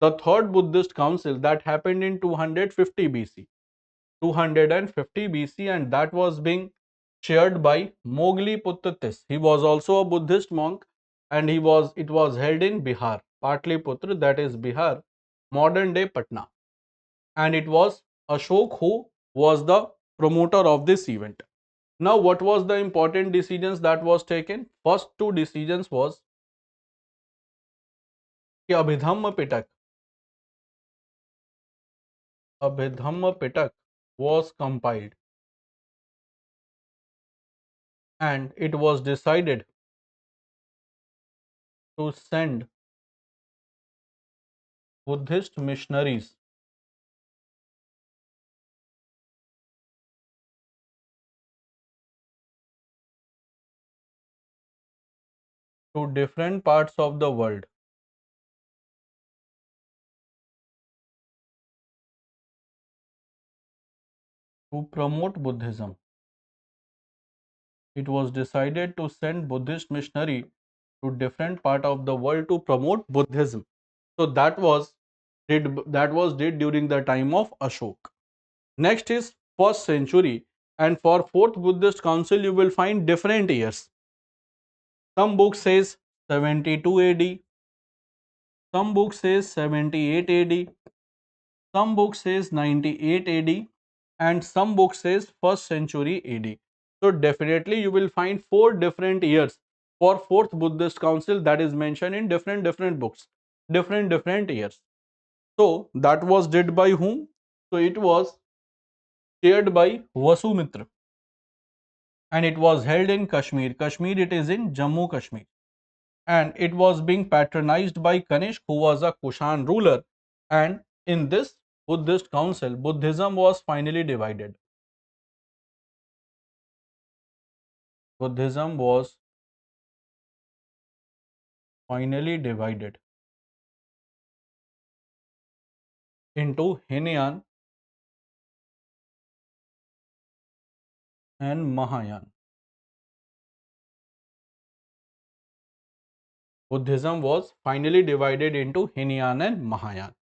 the third Buddhist council that happened in 250 BC. 250 BC, and that was being chaired by Mogliputra. He was also a Buddhist monk, and it was held in Bihar, Patliputra, that is Bihar, modern day Patna. And it was Ashok who was the promoter of this event. Now, what was the important decisions that was taken? First two decisions was कि Abhidhamma Pitak was compiled, and it was decided to send Buddhist missionaries to different parts of the world to promote Buddhism. It was decided to send Buddhist missionary to different part of the world to promote Buddhism. So that was did during the time of Ashok. Next is first century, and for fourth Buddhist council you will find different years. Some book says 72 AD, some book says 78 AD, some book says 98 AD, and some book says first century AD. So definitely you will find four different years for fourth Buddhist council that is mentioned in different books, different years. So that was did by whom? So it was chaired by Vasumitra, and it was held in Kashmir. Kashmir, it is in Jammu Kashmir, and it was being patronized by Kanishk, who was a Kushan ruler. And in this Buddhist council, Buddhism was finally divided. Buddhism was finally divided into Hinayana and Mahayana. Buddhism was finally divided into Hinayana and Mahayana.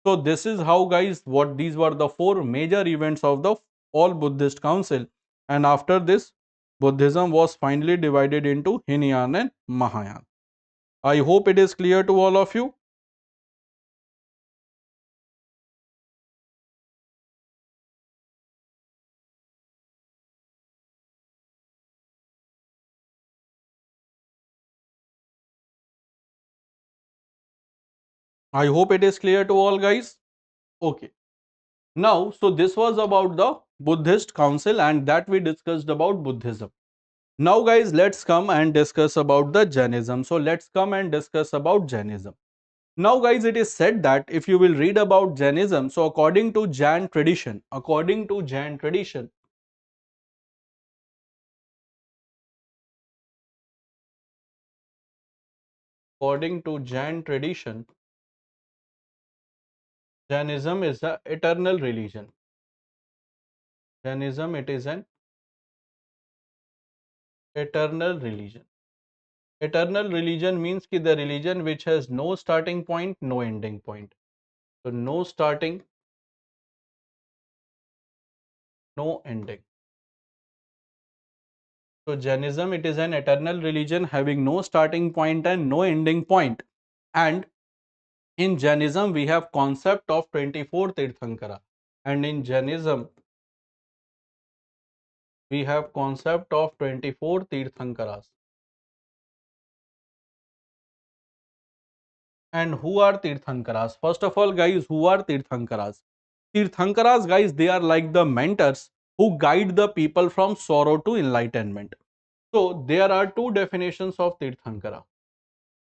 So this is how, guys, what these were the four major events of the all Buddhist council, and after this Buddhism was finally divided into Hinayana and Mahayana. I hope it is clear to all of you. I hope it is clear to all, guys. Okay. Now, so this was about the Buddhist council and that we discussed about Buddhism. Now, guys, let's come and discuss about the Jainism. So let's come and discuss about Jainism. Now, guys, it is said that if you will read about Jainism, so according to Jain tradition, according to Jain tradition, according to Jain tradition, Jainism is the eternal religion. Jainism, it is an eternal religion. Eternal religion means ki the religion which has no starting point, no ending point. So no starting, no ending. So Jainism, it is an eternal religion having no starting point and no ending point. And in Jainism, we have concept of 24 Tirthankara. And in Jainism, we have concept of 24 Tirthankaras. And who are Tirthankaras? First of all, guys, who are Tirthankaras? Tirthankaras, guys, they are like the mentors who guide the people from sorrow to enlightenment. So there are two definitions of Tirthankara.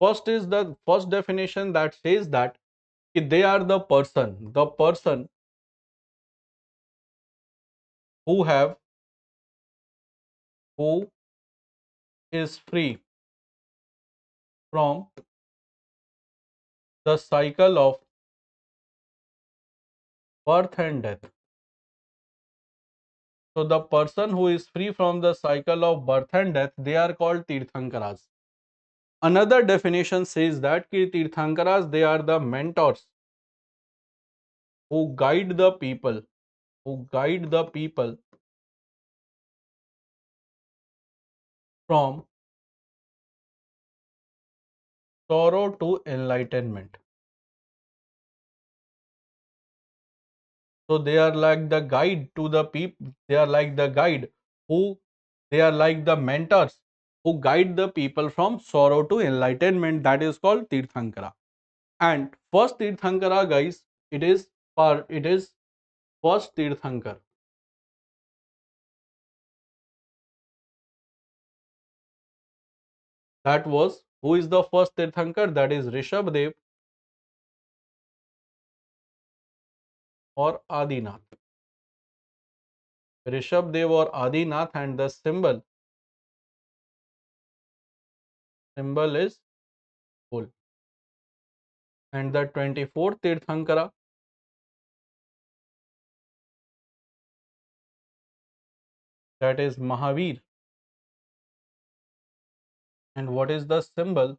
First is the first definition that says that they are the person who have who is free from the cycle of birth and death. So the person who is free from the cycle of birth and death, they are called Tirthankaras. Another definition says that Tirthankaras, they are the mentors who guide the people, who guide the people from sorrow to enlightenment. So they are like the guide to the people, they are like the guide who, they are like the mentors who guide the people from sorrow to enlightenment. That is called Tirthankara. And first Tirthankara, guys, it is first Tirthankar. That was, who is the first Tirthankar? That is Rishabhdev or Adinath. Rishabhdev or Adinath, and the symbol is bull. And the 24th Tirthankara, that is Mahavir. And what is the symbol?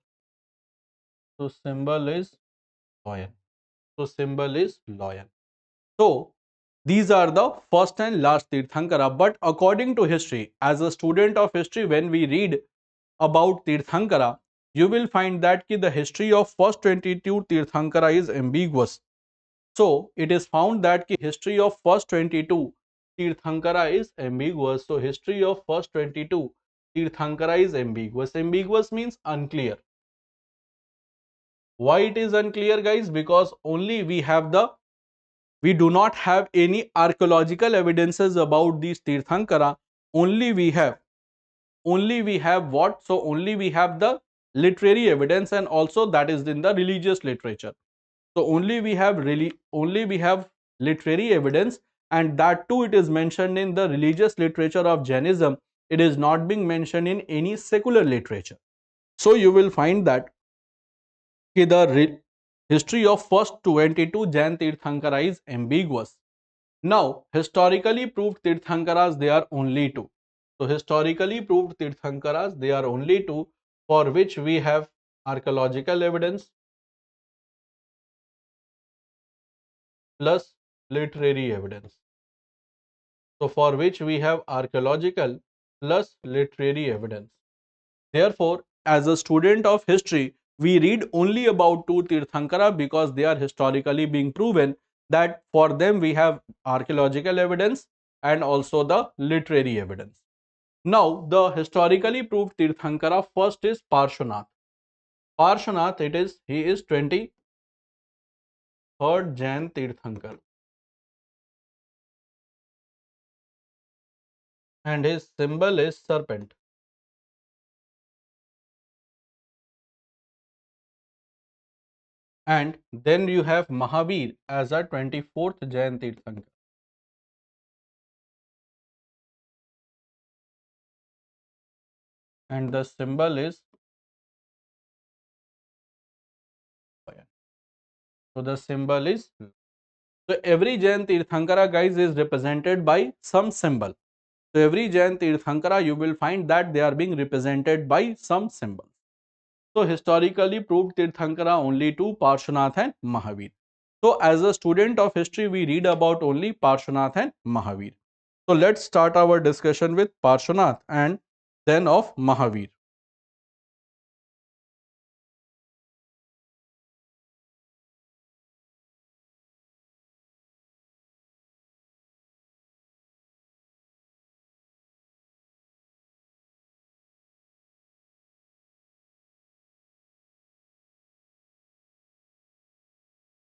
So symbol is lion. So symbol is lion. So these are the first and last Tirthankara. But according to history, as a student of history, when we read about Tirthankara, you will find that the history of first 22 Tirthankara is ambiguous. So it is found that history of first 22 Tirthankara is ambiguous. So history of first 22 Tirthankara is ambiguous. Ambiguous means unclear. Why it is unclear, guys? Because only we do not have any archaeological evidences about these Tirthankara. Only we have what? So only we have the literary evidence, and also that is in the religious literature. So only we have literary evidence, and that too it is mentioned in the religious literature of Jainism. it is not being mentioned in any secular literature. So you will find that the history of first 22 Jain Tirthankara is ambiguous. Now, historically proved Tirthankaras, they are only two. So, historically proved Tirthankaras, they are only two, for which we have archaeological evidence plus literary evidence. So, for which we have archaeological plus literary evidence. Therefore, as a student of history, we read only about two Tirthankara because they are historically being proven, that for them we have archaeological evidence and also the literary evidence. Now, the historically proved Tirthankara first is Parshvanath. Parshvanath, he is 23rd Jain Tirthankar, and his symbol is serpent. And then you have Mahavir as a 24th Jain Tirthankar, and the symbol is lion. So the symbol is, so every Jain Tirthankara, guys, is represented by some symbol. So every Jain Tirthankara, you will find that they are being represented by some symbol. So historically proved Tirthankara only two, Parshvanath and Mahavir. So as a student of history, we read about only Parshvanath and Mahavir. So let's start our discussion with Parshvanath and then of Mahavir.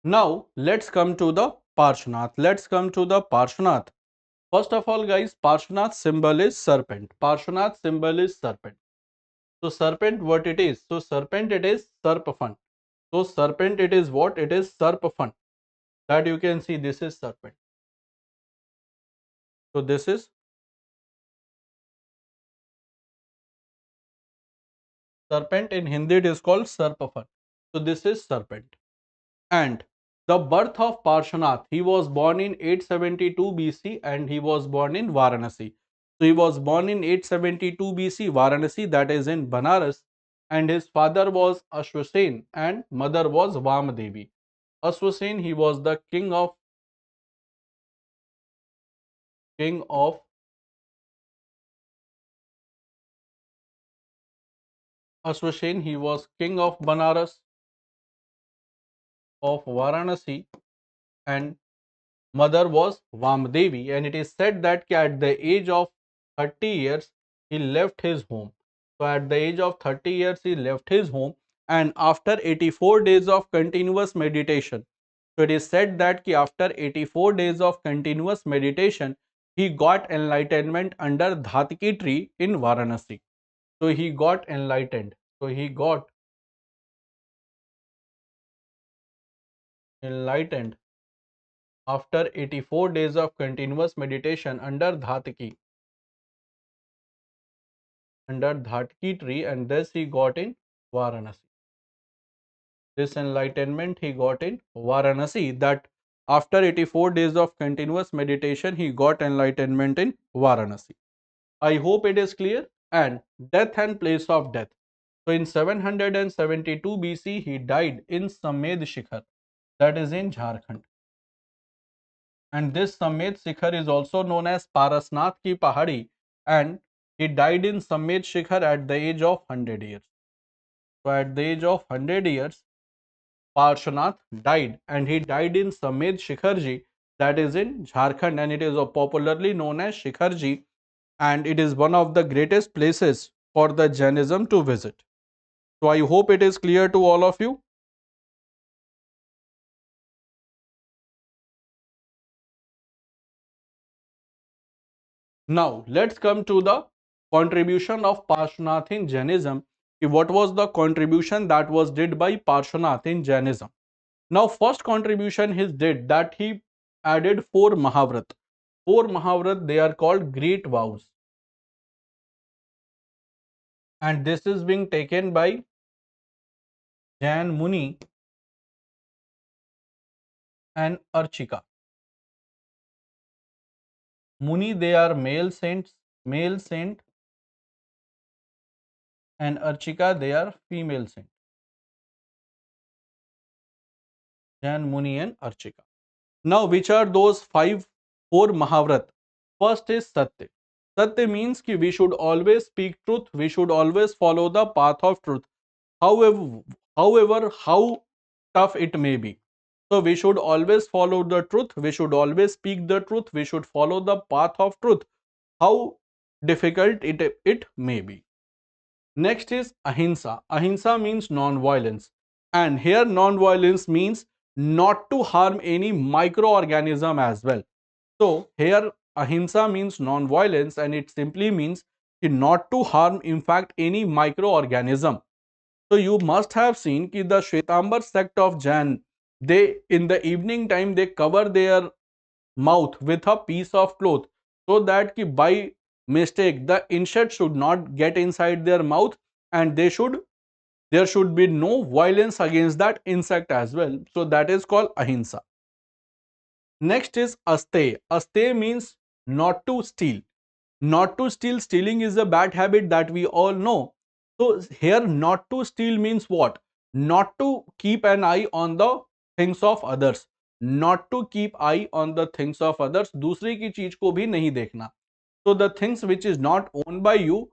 Now let's come to the Parshvanath. Let's come to the Parshvanath. First of all, guys, Parshvanath symbol is serpent. Parshvanath symbol is serpent. So serpent, what it is? So serpent, it is Sarpafan. So serpent, it is what? It is Sarpafan. That you can see, this is serpent. So this is serpent. In Hindi it is called Sarpafan. So this is serpent. And the birth of Parshvanath, he was born in 872 BC and he was born in Varanasi. So he was born in 872 BC, Varanasi, that is in Banaras, and his father was Ashwasen and mother was Vamadevi. Ashwasen, he was the king of Ashwasen, he was king of Banaras, of Varanasi, and mother was Vamadevi, and it is said that at the age of 30 years he left his home. So at the age of 30 years he left his home, and after 84 days of continuous meditation, so it is said that after 84 days of continuous meditation he got enlightenment under Dhatki tree in Varanasi. So he got enlightened. So he got enlightened after 84 days of continuous meditation under Dhatki tree, and thus he got in Varanasi. This enlightenment he got in Varanasi, that after 84 days of continuous meditation he got enlightenment in Varanasi. I hope it is clear. And death and place of death. So in 772 BC he died in Samed Shikhar, that is in Jharkhand. And this Samed Shikhar is also known as Parasnath ki Pahadi, and he died in Samed Shikhar at the age of 100 years. So at the age of 100 years, Parshvanath died, and he died in Samed Shikharji, that is in Jharkhand, and it is popularly known as Shikharji, and it is one of the greatest places for the Jainism to visit. So I hope it is clear to all of you. Now let's come to the contribution of Parshvanath in Jainism. What was the contribution that was did by Parshvanath in Jainism? Now first contribution he did, that he added four Mahavrat. Four Mahavrat, they are called great vows. and this is being taken by Jain Muni and 𝗕liche. Muni, they are male saints, male saint, and 𝗕liche, they are female saint. Jain Muni and 𝗕liche. Now, which are those four Mahavrat? First is Satya. Satya means कि we should always speak truth, we should always follow the path of truth. However, how tough it may be. So we should always follow the truth, we should always speak the truth, we should follow the path of truth, how difficult it may be. Next is ahimsa. Ahimsa means non-violence. And here non-violence means not to harm any microorganism as well. So here ahimsa means non-violence and it simply means not to harm in fact any microorganism. So you must have seen that the Shwetambar sect of Jain, they in the evening time they cover their mouth with a piece of cloth so that by mistake the insect should not get inside their mouth and there should be no violence against that insect as well. So that is called ahimsa. Next is 𝗖𝗨𝗘𝗧. 𝗖𝗨𝗘 means not to steal. Not to steal, stealing is a bad habit that we all know. So here not to steal means what? Not to keep an eye on the things of others. Not to keep eye on the things of others. दूसरे की चीज को भी नहीं देखना. So the things which is not owned by you,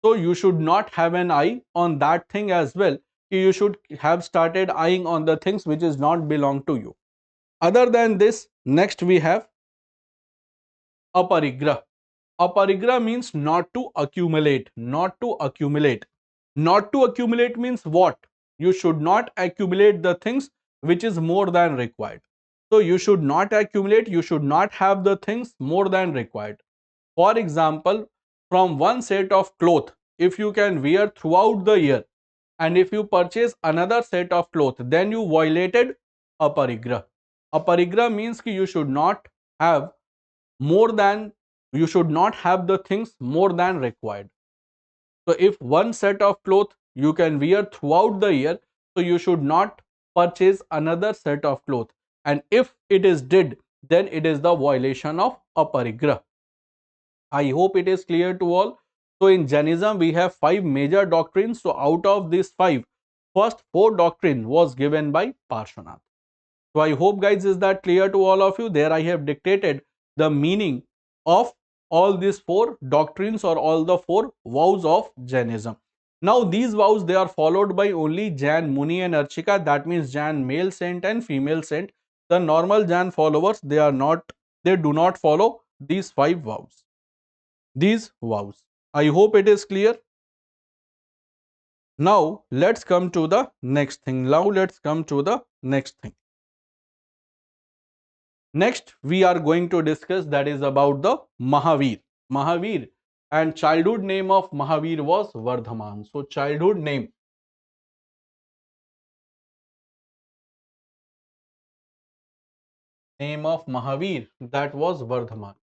so you should not have an eye on that thing as well. You should have started eyeing on the things which is not belong to you. Other than this, next we have aparigrah. Aparigrah means not to accumulate, not to accumulate. Not to accumulate means what? You should not accumulate the things which is more than required. So you should not accumulate, you should not have the things more than required. For example, from one set of cloth, if you can wear throughout the year, and if you purchase another set of cloth, then you violated aparigrah. Aparigrah means that you should not have more than, you should not have the things more than required. So if one set of cloth you can wear throughout the year, so you should not purchase another set of cloth. And if it is did, then it is the violation of aparigrah. I hope it is clear to all. So in Jainism we have 5 major doctrines. So out of these 5, first 4 doctrine was given by Parshvanath. So I hope guys is that clear to all of you. There I have dictated the meaning of all these 4 doctrines or all the 4 vows of Jainism. Now these vows, they are followed by only Jain Muni and 𝗕liche, that means Jain male saint and female saint. The normal Jain followers, they do not follow these 5 vows. These vows. I hope it is clear. Now let's come to the next thing. Next, we are going to discuss that is about the Mahavir. Mahavir, and childhood name of Mahavir was Vardhaman. So childhood name of Mahavir, that was Vardhaman.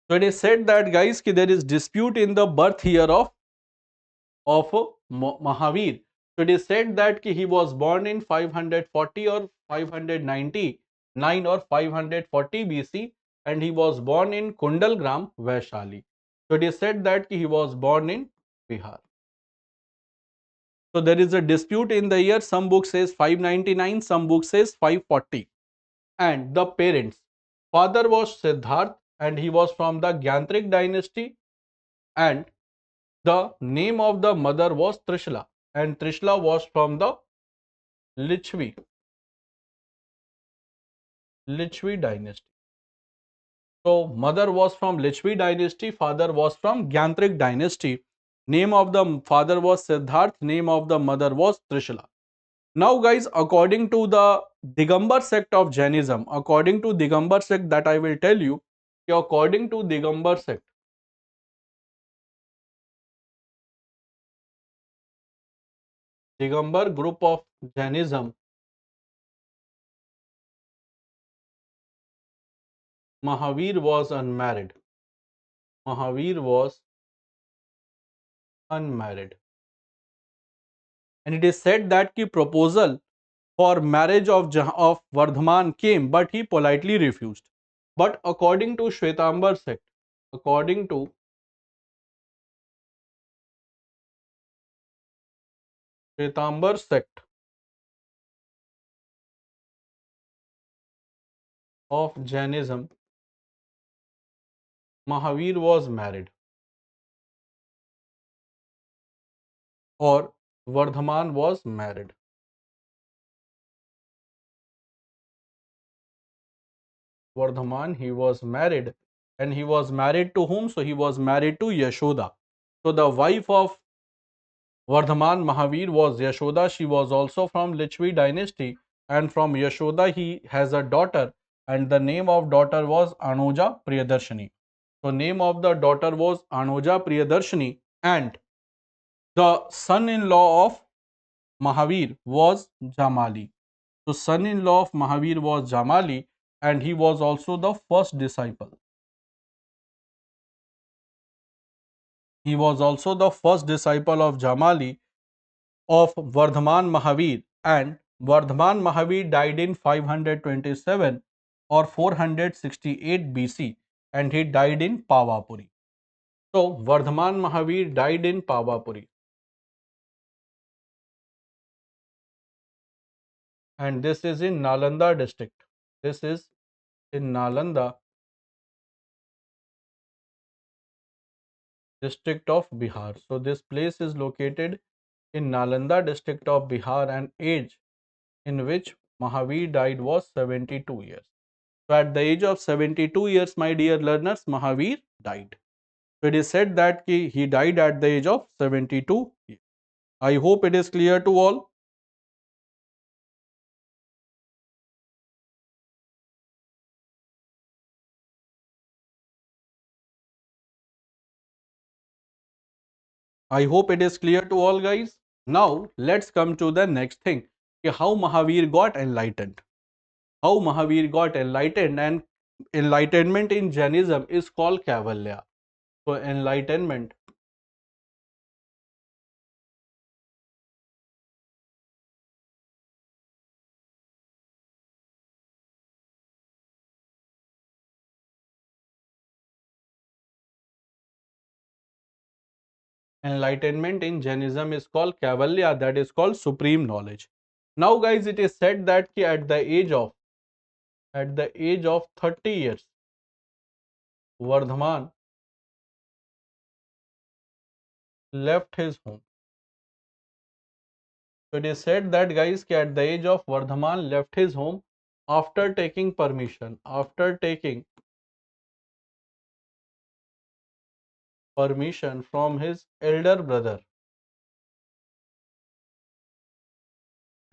So it is said that guys there is dispute in the birth year of Mahavir. So it is said that he was born in 540 or 599 or 540 BC and he was born in Kundalgram, Vaishali. So it is said that he was born in Bihar. So there is a dispute in the year. Some book says 599, some book says 540. And the parents, father was Siddharth and he was from the Gyantrik dynasty, and the name of the mother was 𝗕șla, and 𝗕șla was from the 𝗕ခြvi dynasty. So mother was from 𝗕ခြvi dynasty, father was from Gyantrik dynasty. Name of the father was Siddharth, name of the mother was 𝗕șla. Now guys, according to the Digambar sect of Jainism, according to Digambar sect, that I will tell you, according to Digambar sect, Digambar group of Jainism, Mahavir was unmarried. Mahavir was unmarried. And it is said that the proposal for marriage of Vardhaman came, but he politely refused. But according to Shwetambar sect, according to Shwetambar sect of Jainism, Mahavir was married, or Vardhaman was married. Vardhaman, he was married, and he was married to whom? So he was married to Yashoda. So the wife of Vardhaman Mahavir was Yashoda. She was also from Lichvi dynasty, and from Yashoda he has a daughter, and the name of daughter was Anuja Priyadarshini. So name of the daughter was Anuja Priyadarshini, and the son-in-law of Mahavir was Jamali. So son-in-law of Mahavir was Jamali, and he was also the first disciple. He was also the first disciple of Jamali of Vardhaman Mahavir, and Vardhaman Mahavir died in 527 or 468 BC, and he died in Pavapuri. So Vardhaman Mahavir died in Pavapuri, and this is in Nalanda district. This is in Nalanda district of Bihar. So this place is located in Nalanda district of Bihar, and age in which Mahavir died was 72 years. So at the age of 72 years, my dear learners, Mahavir died. So it is said that he died at the age of 72 years. I hope it is clear to all. I hope it is clear to all, guys. Now let's come to the next thing. How Mahavir got enlightened. How Mahavir got enlightened, and enlightenment in Jainism is called Kaivalya. So enlightenment in Jainism is called Kaivalya, that is called supreme knowledge. Now guys, it is said that at the age of 30 years, Vardhaman left his home. So it is said that guys at the age of Vardhaman left his home after taking permission from his elder brother,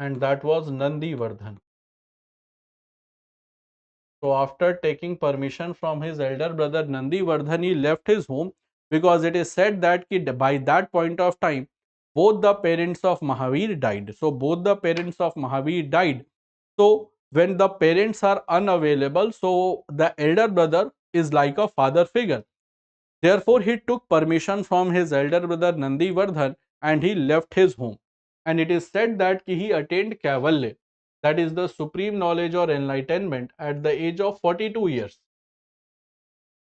and that was Nandivardhan. So after taking permission from his elder brother Nandivardhan, he left his home, because it is said that by that point of time, both the parents of Mahavir died. So both the parents of Mahavir died. So when the parents are unavailable, so the elder brother is like a father figure. Therefore, he took permission from his elder brother Nandivardhan, and he left his home. And it is said that he attained Kaivalya, that is the supreme knowledge or enlightenment, at the age of 42 years.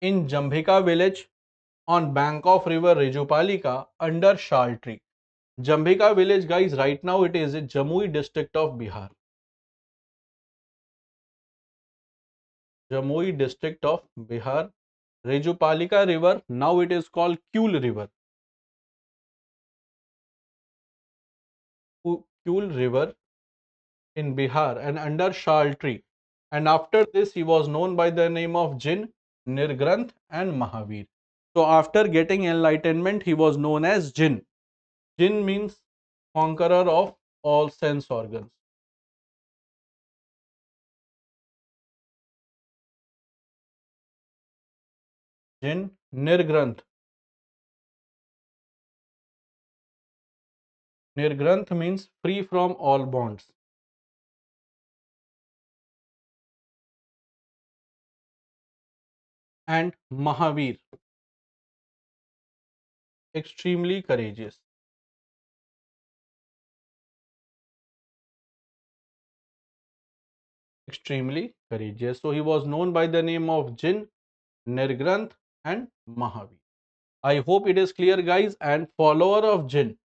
In Jambhika village on bank of river Rijupalika under Shal tree. Jambhika village, guys, right now it is in Jamui district of Bihar. Jamui district of Bihar. Rijupalika river, now it is called Kyul river. Kyul river in Bihar, and under Shal tree. And after this, he was known by the name of Jin, Nirgranth, and Mahavir. So after getting enlightenment, he was known as Jin. Jin means conqueror of all sense organs. Jin, Nirgranth. Nirgranth means free from all bonds. And Mahavir. extremely courageous. Extremely courageous. So he was known by the name of Jin, Nirgranth and Mahavir. I hope it is clear, guys. And follower of Jin,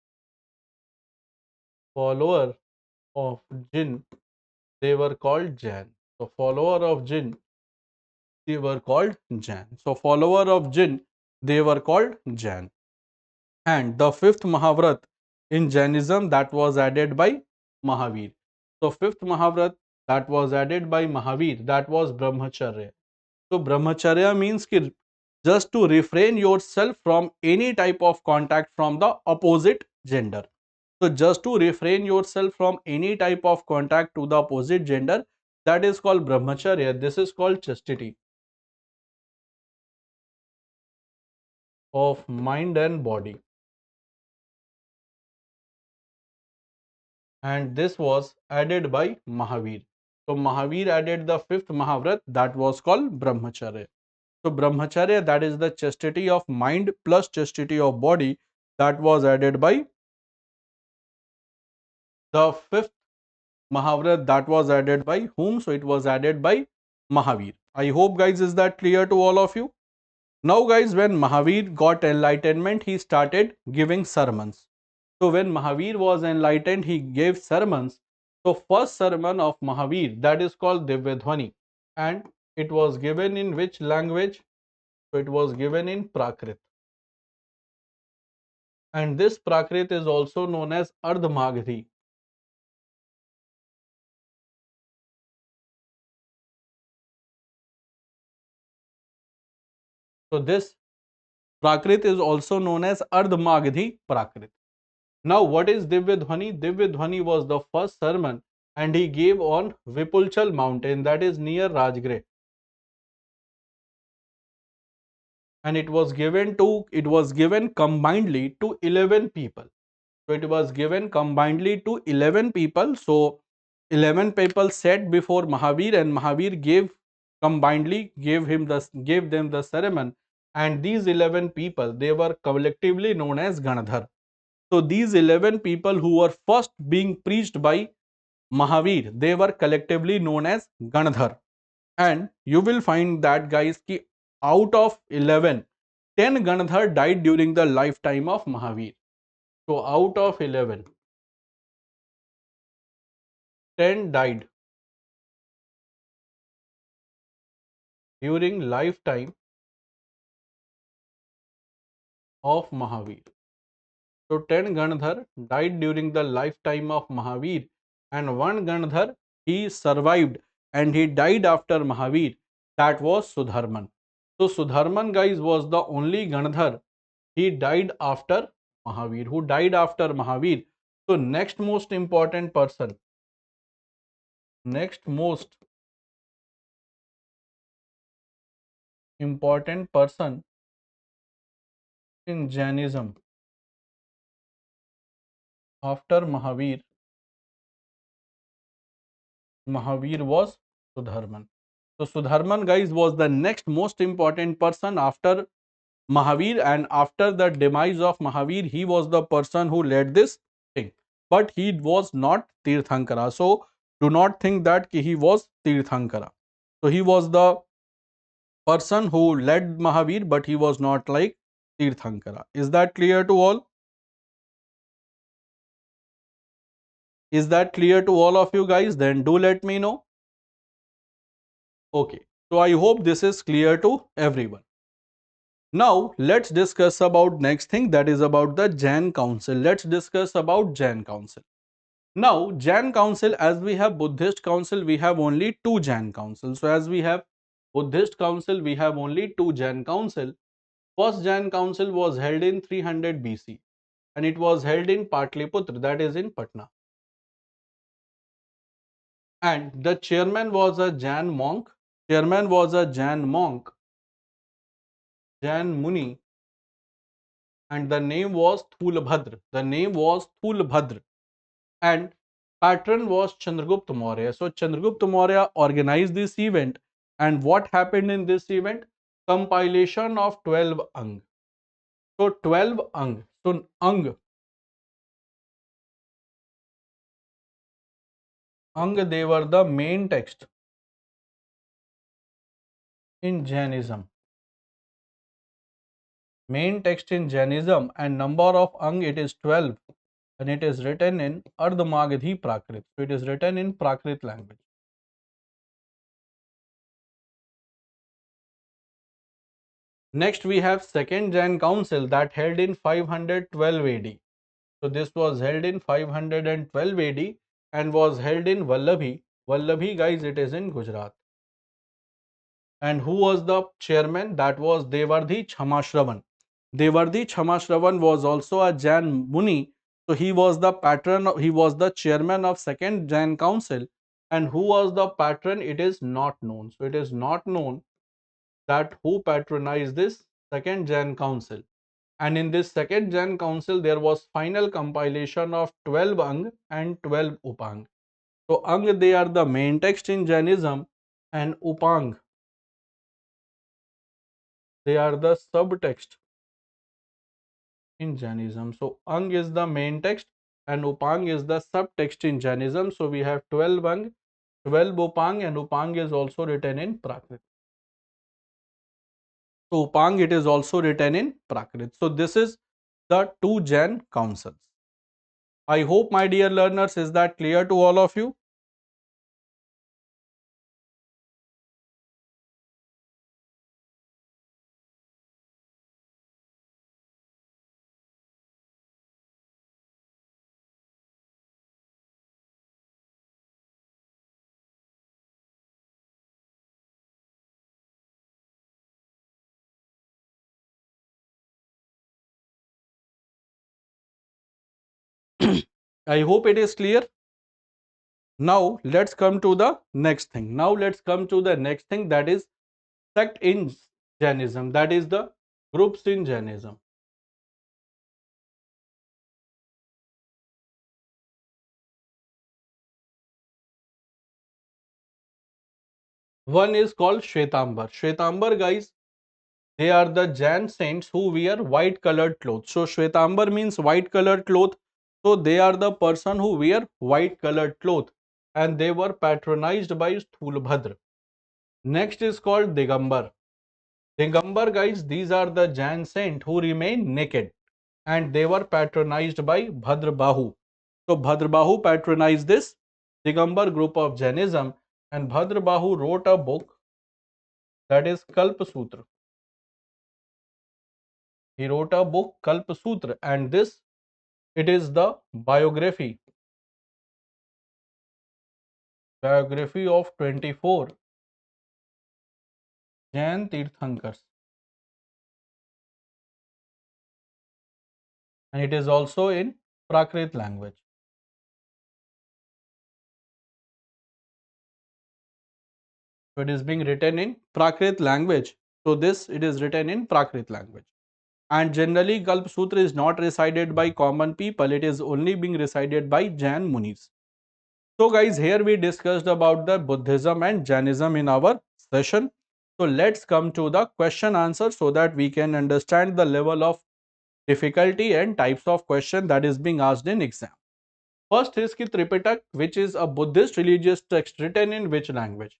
follower of Jin, they were called Jain. So follower of Jin, they were called Jain. So follower of Jin, they were called Jain. And the fifth Mahavrat in Jainism, that was added by Mahavir. So fifth Mahavrat that was added by Mahavir, that was Brahmacharya. So Brahmacharya means ki just to refrain yourself from any type of contact from the opposite gender. So just to refrain yourself from any type of contact to the opposite gender, that is called Brahmacharya. This is called chastity of mind and body. And this was added by Mahavir. So Mahavir added the fifth Mahavrat, that was called Brahmacharya. So Brahmacharya, that is the chastity of mind plus chastity of body, that was added by the fifth Mahavrat, that was added by whom? So it was added by Mahavir. I hope, guys, is that clear to all of you? Now, guys, when Mahavir got enlightenment, he started giving sermons. So when Mahavir was enlightened, he gave sermons. So first sermon of Mahavir, that is called Divyadhwani, and it was given in which language? So it was given in Prakrit. And this Prakrit is also known as Ardhamagadhi. So this Prakrit is also known as Ardhamagadhi Prakrit. Now, what is Divyadhwani? Divyadhwani was the first sermon and he gave on Vipulchal mountain, that is near Rajgre. And it was given combinedly to 11 people. So it was given combinedly to 11 people. So 11 people sat before Mahavir and Mahavir gave them the sermon, and these 11 people, they were collectively known as Ganadhar. So these 11 people who were first being preached by Mahavir, they were collectively known as Ganadhar. And you will find that, guys, ki out of 11, 10 Ganadhar died during the lifetime of Mahavir. So out of 11, 10 died during lifetime of Mahavir. So 10 Ganadhar died during the lifetime of Mahavir, and one Ganadhar, he survived and he died after Mahavir. That was Sudharman. So Sudharman, guys, was the only Ganadhar. He died after Mahavir. Who died after Mahavir? So next most important person in Jainism after Mahavir was Sudharman. So Sudharman, guys, was the next most important person after Mahavir, and after the demise of Mahavir, he was the person who led this thing. But he was not Tirthankara. So do not think that he was Tirthankara. So he was the person who led Mahavir, but he was not like Tirthankara. Is that clear to all? Is that clear to all of you guys? Then do let me know. Okay. So I hope this is clear to everyone. Now let's discuss about next thing, that is about the Jain Council. Let's discuss about Jain Council. Now Jain Council, as we have Buddhist Council, we have only two Jain Councils. So as we have Buddhist Council, we have only two Jain Council. First Jain Council was held in 300 BC and it was held in Patliputra, that is in Patna. And the chairman was a Jain monk. Chairman was a Jain monk, Jain Muni, and the name was Thulbhadra. The name was Thulbhadra. And patron was Chandragupta Maurya. So Chandragupta Maurya organized this event. And what happened in this event? Compilation of 12 Ang. So 12 ang. So ang, they were the main text in Jainism. Main text in Jainism, and number of ang, it is 12, and it is written in 𝗕magadhi Prakrit. So it is written in Prakrit language. Next we have second Jain council that held in 512 AD. So this was held in 512 AD and was held in Vallabhi. Vallabhi, guys, it is in Gujarat. And who was the chairman? That was 𝗕vaردhi CUET. 𝗕vaردhi CUET was also a Jain Muni. So he was the patron, he was the chairman of second Jain council. And who was the patron? It is not known. So it is not known that who patronized this second Jain council. And in this second Jain council, there was final compilation of 12 ang and 12 upang. So ang, they are the main text in Jainism, and upang, they are the subtext in Jainism. So ang is the main text and upang is the subtext in Jainism. So we have 12 ang, 12 upang, and upang is also written in Prakrit. So upang, it is also written in Prakrit. So this is the two Jain councils. I hope, my dear learners, is that clear to all of you? I hope it is clear. Now let's come to the next thing. That is sect in Jainism. That is the groups in Jainism. One is called Shwetambar. Shwetambar, guys, they are the Jain saints who wear white colored clothes. So Shwetambar means white colored cloth. So they are the person who wear white colored cloth, and they were patronized by Sthulbhadra. Next is called Digambar. Digambar, guys, these are the Jain saint who remain naked, and they were patronized by Bhadrabahu. So Bhadrabahu patronized this Digambar group of Jainism, and Bhadrabahu wrote a book, that is 𝗕ಲ್ಪ𝗧. He wrote a book 𝗕ಲ್ಪ𝗧, and this, it is the biography of 24 Jain Tirthankars, and it is also in Prakrit language. So it is being written in Prakrit language. So this, it is written in Prakrit language. And generally 𝗕ಲ್ಪ𝗧 is not recited by common people, it is only being recited by Jain Munis. So guys, here we discussed about the Buddhism and Jainism in our session. So let's come to the question answer so that we can understand the level of difficulty and types of question that is being asked in exam. First is ki Tripitak, which is a Buddhist religious text, written in which language?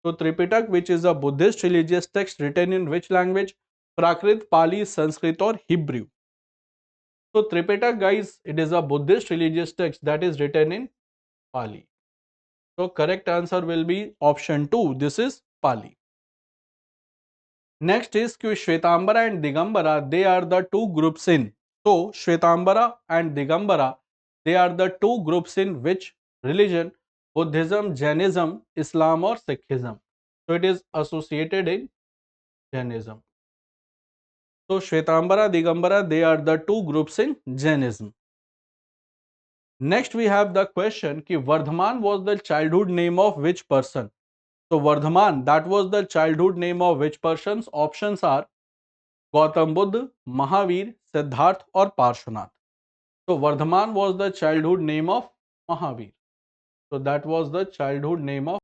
So Tripitak, which is a Buddhist religious text, written in which language? Prakrit, Pali, Sanskrit or Hebrew. So Tripitak, guys, it is a Buddhist religious text that is written in Pali. So correct answer will be option 2. This is Pali. Next is Shwetambara and Digambara. They are the two groups in. So Shwetambara and Digambara, they are the two groups in which religion? Buddhism, Jainism, Islam or Sikhism. So it is associated in Jainism. So Shwetambara, Digambara, they are the two groups in Jainism. Next we have the question ki Vardhaman was the childhood name of which person? So Vardhaman, that was the childhood name of which persons? Options are Gautam Buddha, Mahavir, Siddharth or Parshvanath. So Vardhaman was the childhood name of Mahavir. So that was the childhood name of